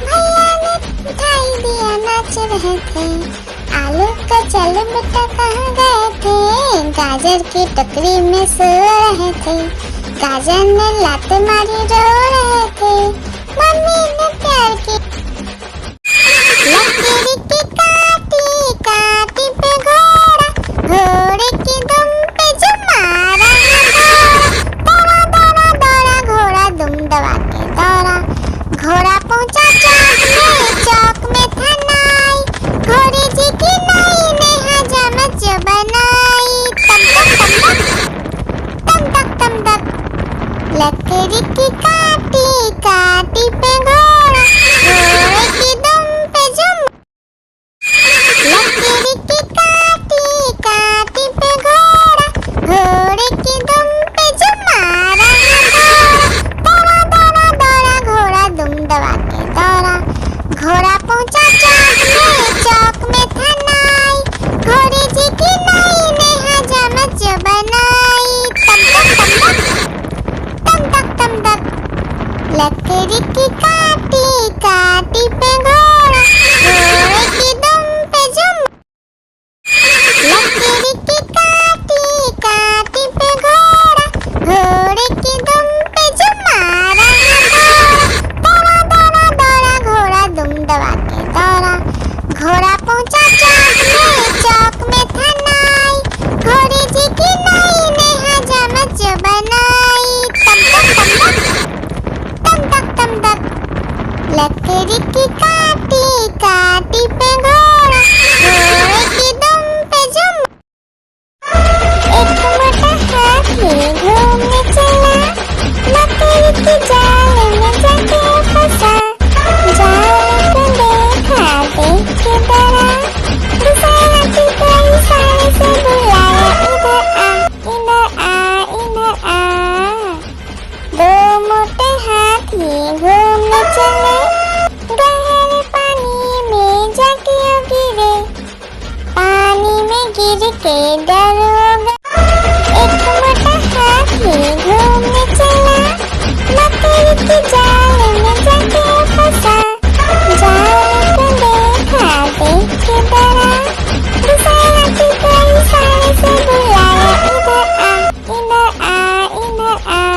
भैया ने मिठाई दिया नाच रहे थे, आलू का चल बेटा कहाँ गए थे, गाजर की टोकरी में सो रहे थे, गाजर ने लात मारी रो रहे थे, मम्मी ने प्यार की। लकीर की काटी काटी पे घोड़ा, घोड़े की दुम पे जो मारा है दौड़ा, दौड़ा दौड़ा घोड़ा दुम दबा के दौड़ा, घोड़ा पहुंचा चौक में था नाई, घोड़े जी की नाई ने हजामत जो बनाई, तम तक तम तक। लकड़ी की काटी काटी पे घोड़ा, घोड़े की दुम पे जुम। लकड़ी की काटी काटी पे घोड़ा, घोड़े की दुम पे जुम मारा है दौड़ा, दौड़ा दौड़ा घोड़ा दुम दबा के दौड़ा, घोड़ा पहुंचा चौक में था नाई, घोड़े जी की नाई ने हजामत जो बनाई, तम तक। लकड़ी की काटी काटी पे घोड़ा, घोड़े की दुम पे जुम। लकड़ी की काटी काटी पे घोड़ा, घोड़े की दुम पे जुम मारा है दौड़ा, दौड़ा दौड़ा घोड़ा दुम दबा के दौड़ा, घोड़ा पहुंचा चौक में था नाई, घोड़े जी की नाई ने हजामत जो बनाई, तम तक। लकड़ी की काटी काटी पे घोड़ा, घोड़े की दुम पे जुम। एक मोटा हाथी घूमने चला, मकड़ी की जाल में जाके फंसा, जाल को देखा देख के डरा, दूसरे हाथी को इशारे से बुलाया, इधर आ इधर आ। दो मोटे हाथी घूमने चले, गहरे पानी में जाके गिरे, पानी में गिर के डर हो गया। एक मोटा हाथी घूमने चला, मकड़ी की जाल में जाके फंसा, जाल को देखा देख के डरा, दूसरे हाथी को इशारे से बुलाया, इधर आ इधर आ।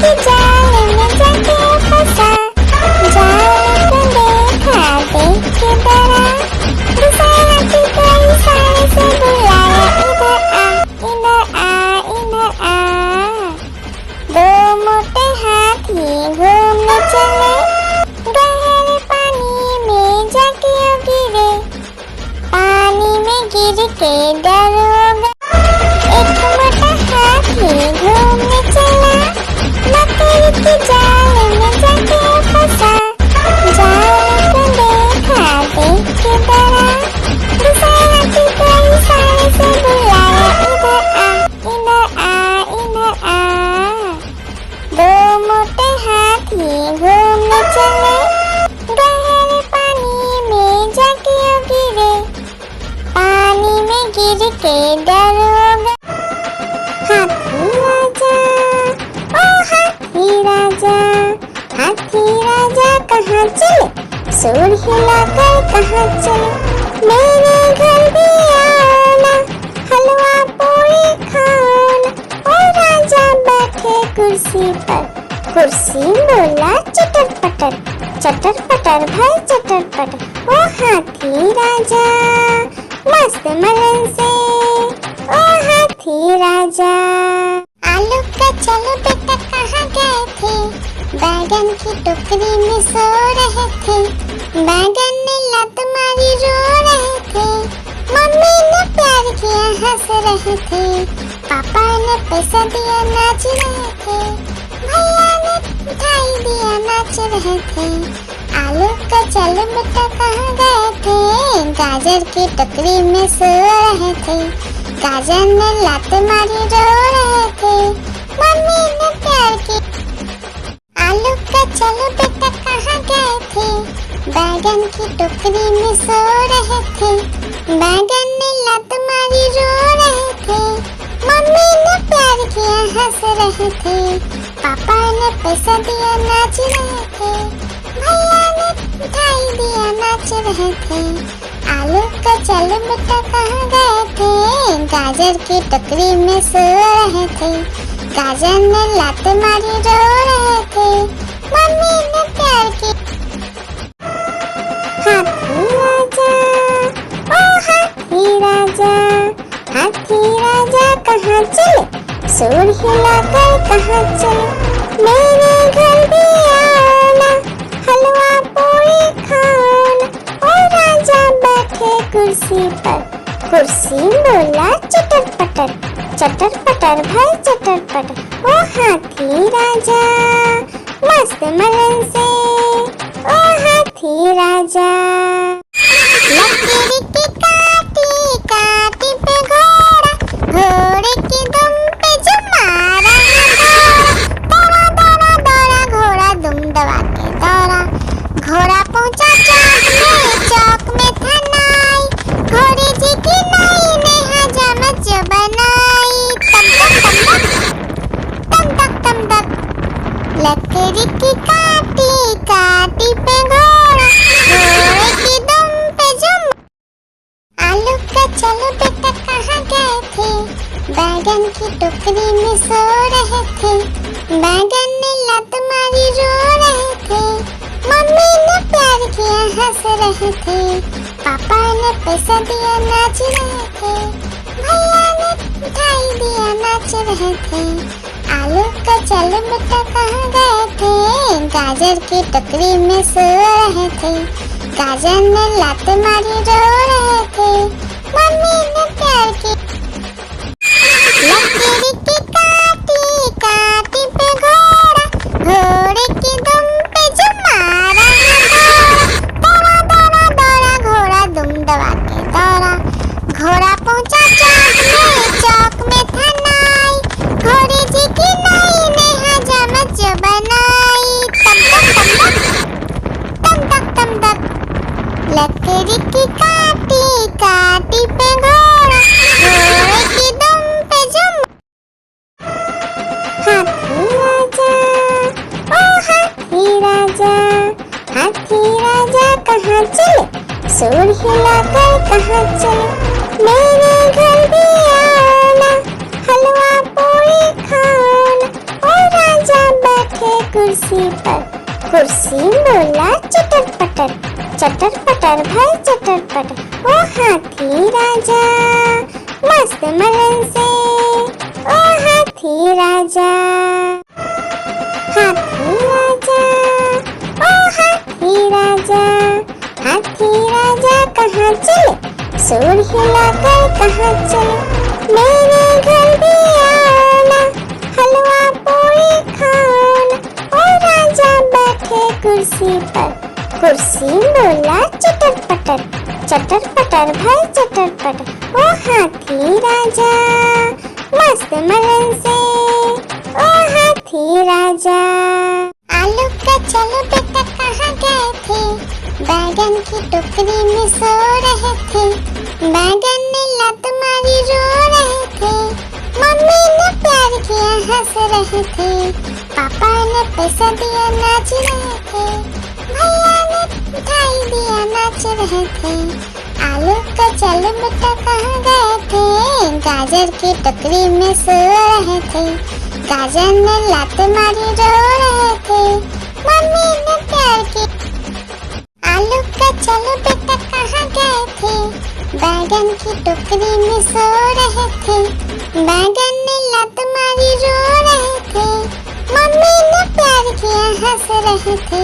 के जाल में जाके फंसा, जाल को देखा देख के डरा, दूसरे हाथी को इशारे से बुलाया, इधर आ, इधर आ, इधर आ। दो मोटे हाथी घूमने चले, गहरे पानी में जाके गिरे, पानी में गिर के डर हो गया। एक मोटा हाथी घूमने चला, मकड़ी के जाल में जाके फंसा, जाल को देखा देख के डरा, दूसरे हाथी को इशारे से बुलाया, इधर आ, इधर आ, इधर आ। दो मोटे हाथी घूमने चले, गहरे पानी में जाके गिरे, पानी में गिर के डर हो गया। हाथी राजा, ओ हाथी राजा, हाथी राजा कहाँ चले, सूर हिलाकर कहाँ चले, मेरे घर भी आना, हलवा पूरी खाना। ओ राजा बैठे कुर्सी पर, कुर्सी बोला चटर पटर, चटर पटर भाई चटर पटर। ओ हाथी राजा मस्त मलन से, ओ हाथी राजा। आलू का चलो बेटा कहाँ गए थे, बैगन की टोकरी में सो रहे थे, बैगन ने लत मारी रो रहे थे, मम्मी ने प्यार किया हंस रहे थे, पापा ने पैसा दिया नाच रहे थे, भैया ने मिठाई दिया नाच रहे थे। आलू का चलो बेटा कहाँ गए थे, गाजर की टोकरी में सो रहे थे, गाजर ने लात मारी रो रहे थे, मम्मी ने प्यार की। आलू का चलो बेटा कहाँ गए थे, बैगन की टोकरी में सो रहे थे, बैगन ने लात मारी रो रहे थे, मम्मी ने प्यार किया हंस रहे थे, पापा ने पैसा दिया नाच रहे थे, भैया ने मिठाई दिया नाच रहे थे। आलू का चलो बेटा कहाँ गए थे, गाजर की टोकरी में सो रहे थे, गाजर ने लात मारी रो रहे थे, मम्मी ने प्यार की। हाथी राजा, ओ हाथी राजा, हाथी राजा कहाँ चले, सूर हिलाकर कहाँ चले, मेरे घर भी आना, हलवा पूरी खाना। ओ राजा बैठे कुर्सी पर, कुर्सी बोला चटर पटर, चटर पटर भाई चटर पटर। ओ हाथी राजा मस्त मलन से, ओ हाथी राजा। लकड़ी की काटी काटी पे घोड़ा, घोड़े की दुम पे जो मारा दौड़ा दौड़ा दौड़ा घोड़ा दुम दबा के दौड़ा, घोड़ा पहुंचा चौक में था नाई, घोड़े जी की नाई ने हजामत जो बनाई, तम तक तम तक। लकड़ी की काटी काटी पे घोड़ा, घोड़े की दुम पे जो। आलू का चलो बेटा कहाँ गए थे, बैगन की टोकरी में सो रहे थे, बैगन ने लत मारी रो रहे थे, मम्मी ने प्यार किया हंस रहे थे, पापा ने पैसा दिया नाच रहे थे, भैया ने मिठाई दिया नाच रहे थे। आलू का चलो बेटा कहाँ गए थे, गाजर की टोकरी में सो रहे थे, गाजर ने लात मारी रो रहे थे, मम्मी ने प्यार की। लकड़ी की काटी काटी पे घोड़ा, घोड़े की दुम पे जो मारा दौड़ा दौड़ा दौड़ा घोड़ा दुम दबा के दौड़ा, घोड़ा पहुंचा चौक में था नाई, घोड़े जी की नाई ने हजामत जो बनाई, तम तक लकड़ी की काटी काटी पे घोड़ा, घोड़े की दुम पे जो। हाथी राजा, ओ हाथी राजा, हाथी राजा कहाँ चले, सूर हिलाकर कहाँ चले, मेरे घर भी आना, हलवा पूरी खाना। ओ राजा कुर्सी पर। कुर्सी बोला चटर पटर, चटर पटर भाई चटर पटर। ओ हाथी राजा मस्त मलन से, ओ हाथी राजा। हाथी राजा, ओ हाथी राजा, हाथी राजा कहाँ चले, सूर हिलाकर कहाँ चले। मेरे घर भी आना, हलवा पूरी खाना। ओ राजा बैठे कुर्सी पर। कुर्सी बोला चटर पटर, चटर पटर भाई चटर पटर। ओ हाथी राजा मस्त मलन से, ओ हाथी राजा। आलू का चलो बेटा कहाँ गए थे, बैगन की टोकरी में सो रहे थे। बैगन ने लत मारी रो रहे थे, मम्मी ने प्यार किया हंस रहे थे। पापा ने पैसा दिया नाच रहे थे, भैया ने मिठाई दिया नाच रहे थे। आलू का चलो बेटा कहाँ गए थे, गाजर की टोकरी में सो रहे थे। गाजर ने लात मारी रो रहे थे, मम्मी ने प्यार की। आलू का चलो बेटा कहाँ गए थे, बैगन की टोकरी में सो रहे थे। बैगन ने लात मारी रो रहे थे, मम्मी ने प्यार किया हंस रहे थे।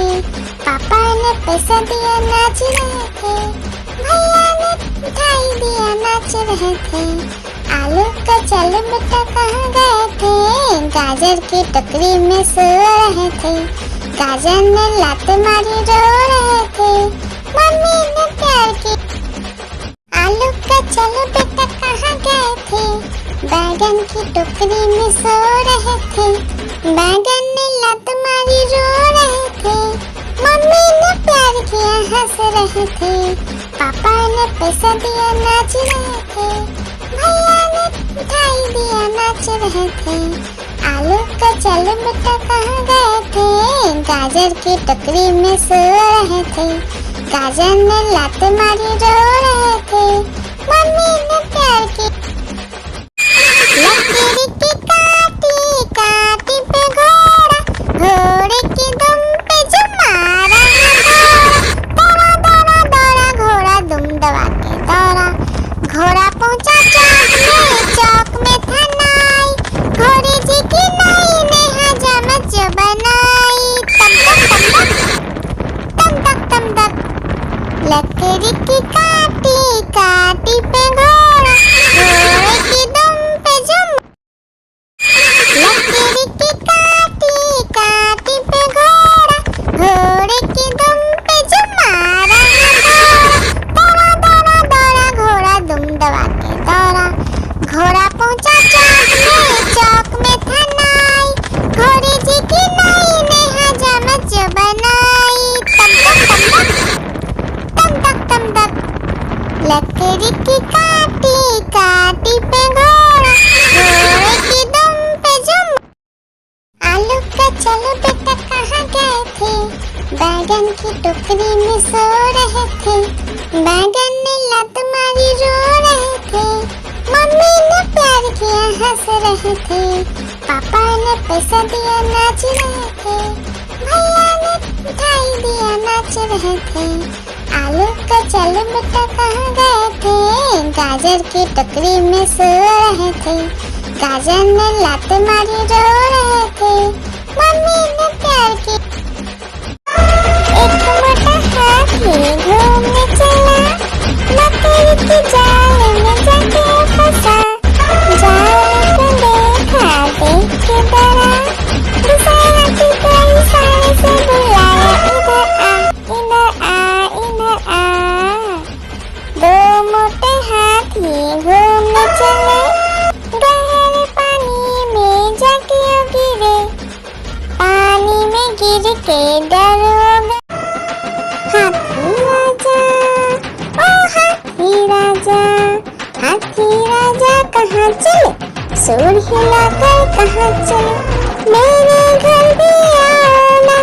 पापा ने पैसा दिया नाच रहे थे, भैया ने मिठाई दिया नाच रहे थे। आलू का चलो बेटा कहाँ गए थे, गाजर की टोकरी में सो रहे थे। गाजर ने लात मारी रो रहे थे, मम्मी ने प्यार की। आलू का चलो बेटा कहाँ गए थे, बैगन की टोकरी में सो रहे थे। बैगन ने लात मारी रो रहे थे, मम्मी ने प्यार किया हंस रहे थे। पापा ने पैसा दिया नाच रहे थे, भैया ने मिठाई दिया नाच रहे थे। आलू का चलो बेटा कहाँ गए थे, गाजर की टोकरी में सो रहे थे। गाजर ने लात मारी रो रहे थे, मम्मी ने प्यार की। लकड़ी की काटी काटी पे घोड़ा, घोड़े की दुम पे जो मारा दौड़ा दौड़ा दौड़ा घोड़ा दुम दबा के दौड़ा। घोड़ा पहुंचा चौक में था नाई, घोड़े जी की नाई ने हजामत जो बनाई। तम तक तम तक लकड़ी की काटी काटी पे घोड़ा, घोड़े की दुम पे जो। लकड़ी की काटी काटी पे घोड़ा, घोड़े की दुम पे जो मारा दौड़ा दौड़ा दौड़ा घोड़ा दुम दबा के दौड़ा। घोड़ा पहुंचा चौक में था नाई, घोड़े जी की नाई ने हजामत जो बनाई। तम तक लकड़ी की काटी काटी पे घोड़ा, घोड़े की दुम पे जो। आलू का चलो बेटा कहाँ गए थे, बैगन की टोकरी में सो रहे थे। बैगन ने लात मारी रो रहे थे, मम्मी ने प्यार किया हंस रहे थे। पापा ने पैसा दिया नाच रहे थे, भैया ने मिठाई दिया नाच रहे थे। आलू का चलो बेटा कहाँ गए थे, गाजर की टोकरी में सो रहे थे। गाजर ने लात मारी रो रहे थे, मम्मी ने प्यार की। एक मोटा हाथी घूमने चला, मकड़ी की जाल में जाके फंसा। जाल को देखा देख के डरा, दूसरे हाथी को इशारे से बुलाया, इधर आ इधर आ। दो मोटे हाथी घूमने चले, गहरे पानी में जाके गिरे। पानी में गिर के डर हो गए। हाथी राजा, ओ हाथी राजा, हाथी राजा कहाँ चले, सूर हिलाकर कहाँ चले। मेरे घर भी आना,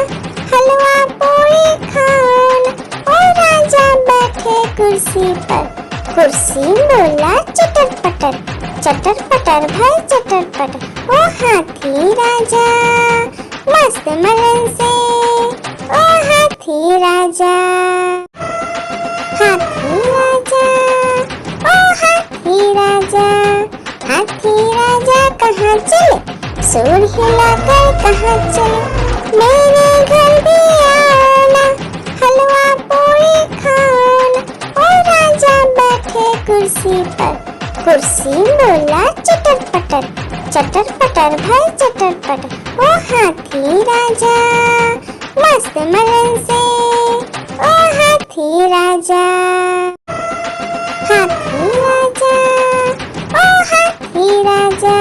हलवा पूरी खाना। ओ राजा बैठे कुर्सी पर। कुर्सी बोला चटर पटर, चटर पटर भाई चटर पटर। ओ हाथी राजा मस्त मस्त मलन से ओ हाथी राजा। हाथी राजा ओ हाथी राजा, हाथी राजा कहाँ चले, सूर हिलाकर कहाँ चले, मेरे घर भी आना, हलवा पूरी खाना। ओ राजा बैठे कुर्सी पर, कुर्सी बोला चटर पटर, चटर पटर भाई चटर पटर। ओ हाथी राजा मस्त मलन से ओ हाथी राजा। हाथी राजा ओ हाथी राजा,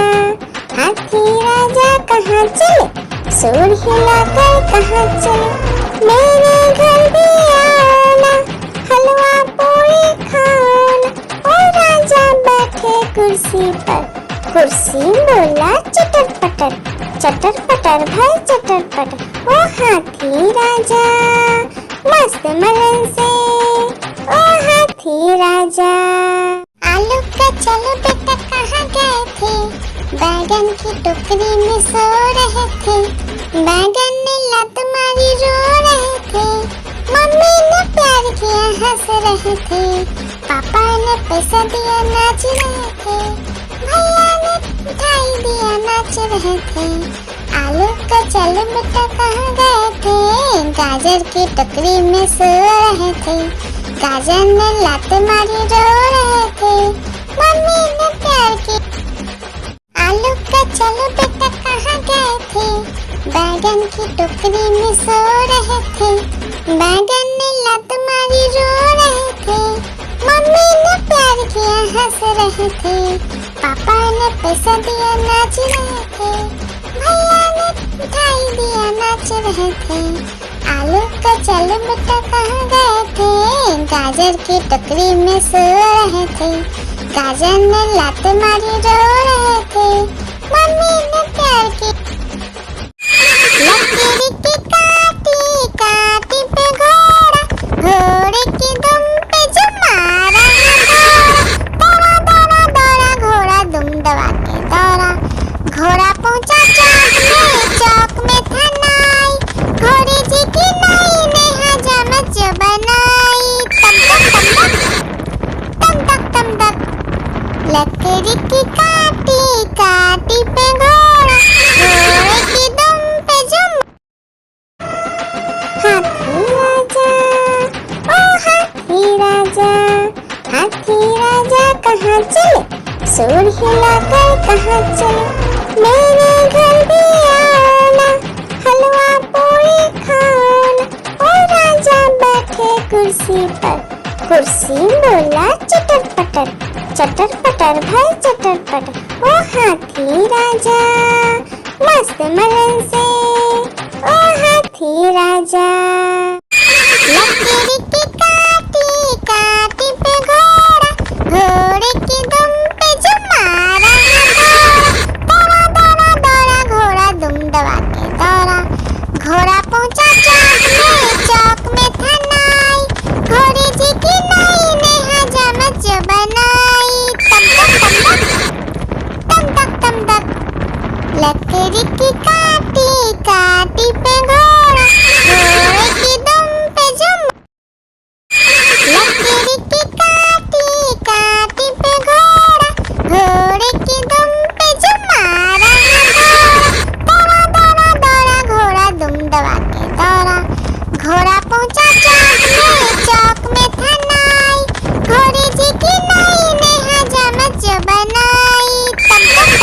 हाथी राजा कहाँ चले, सूर हिलाकर कहाँ चले, मेरे घर भी आना, हलवा पूरी खाना। ओ राजा बैठे कुर्सी पर, कुर्सी बोला चटर पटर, चटर पटर भाई चटर पटर। ओ हाथी राजा मस्त मलन से ओ हाथी राजा। आलू का चलो बेटा कहाँ गए थे, बैगन की टोकरी में सो रहे थे, बैगन ने लात मारी रो रहे थे, मम्मी ने प्यार किया हंस रहे थे, पापा ने पैसा दिया नाच रहे थे, भैया ने मिठाई दिया नाच रहे थे। आलू का चलो बेटा कहाँ गए थे, गाजर की टोकरी में सो रहे थे, गाजर ने लात मारी रो रहे थे, मम्मी ने प्यार की। आलू का चलो बेटा कहाँ गए थे, बैगन की टोकरी में सो रहे थे, बैगन ने लात मारी रो रहे थे, मम्मी ने प्यार किया हंस रहे थे, पापा ने पैसा दिया नाच रहे थे, भैया ने मिठाई दिया नाच रहे थे। आलू का चलो बेटा कहाँ गए थे, गाजर की टोकरी में सो रहे थे, गाजर ने लात मारी रो रहे थे, मम्मी ने प्यार की। लकीर की काटी काटी पे घोड़ा, घोड़े की दुम पे जो मारा घोड़ा, दौड़ा दौड़ा दौड़ा घोड़ा दुम दबा के दौड़ा, घोड़ा पहुंचा चौक में था नाई, घोड़े जी की नाई ने हजामत जो बनाई, तम तक तम तक। लकड़ी की काटी काटी पे घोड़ा, घोड़े की दुम पे जुम। हाथी राजा ओ हाथी राजा, हाथी राजा कहाँ चले, सूर हिलाकर कहाँ चले, मेरे घर भी आना, हलवा पूरी खाना। ओ राजा बैठे कुर्सी पर, कुर्सी बोला चटर पटर, चटर पटर भाई चटर पटर। ओ हाथी राजा मस्त मलन से ओ हाथी राजा। लकीर की काटी काटी पे घोड़ा, घोड़े की दुम पे जो मारा घोड़ा, दौड़ा दौड़ा दौड़ा घोड़ा दुम दबा के दौड़ा, घोड़ा पहुंचा चौक में था नाई, घोड़े जी की नाई ने हजामत जो बनाई, तम तक लकड़ी की काटी काटी पे घोड़ा, घोड़े की दुम पे जुम। लकड़ी की काटी काटी पे घोड़ा, घोड़े की दुम पे जो मारा घोड़ा, दौड़ा दौड़ा दौड़ा घोड़ा दुम दबा के दौड़ा, घोड़ा पहुंचा चौक में था नाई, घोड़े जी की नाई ने हजामत जो बनाई, तम तक।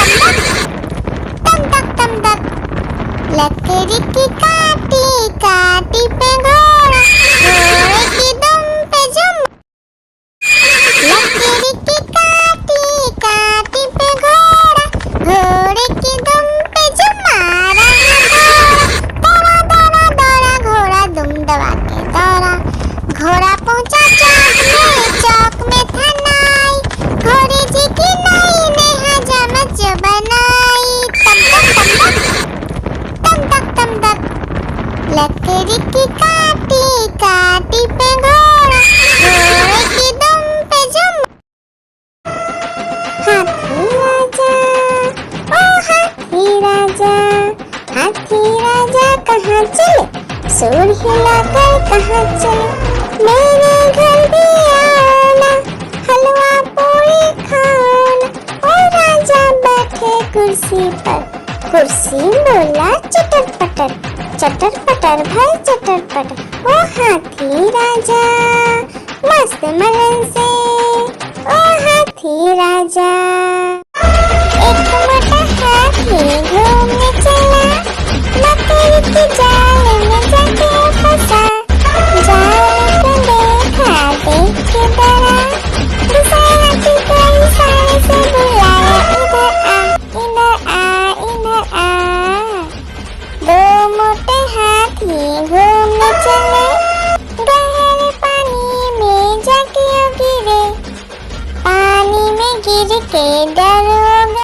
लकड़ी की काटी काटी पे घोड़ा, घोड़े की दुम पे जुम। लकड़ी की काटी काटी पे घोड़ा, घोड़े की दुम पे जो मारा घोड़ा, दौड़ा दौड़ा दौड़ा घोड़ा दुम दबा के दौड़ा, घोड़ा पहुंचा चौक में था नाई, घोड़े जी की नाई ने हजामत जो बनाई, तम तक। लकड़ी की काटी काटी पे घोड़ा, घोड़े की दुम पे जुम। हाथी राजा ओ हाथी राजा, हाथी राजा कहाँ चले, सूर हिलाकर कहाँ चले, मेरे घर भी आना, हलवा पूरी खाना। ओ राजा बैठे कुर्सी पर, कुर्सी बोला चटर पटर, चटर पटर भाई चटर पटर। ओ हाथी राजा मस्त मलन से, ओ हाथी राजा। एक मोटा हाथी घूमने चला, मकर की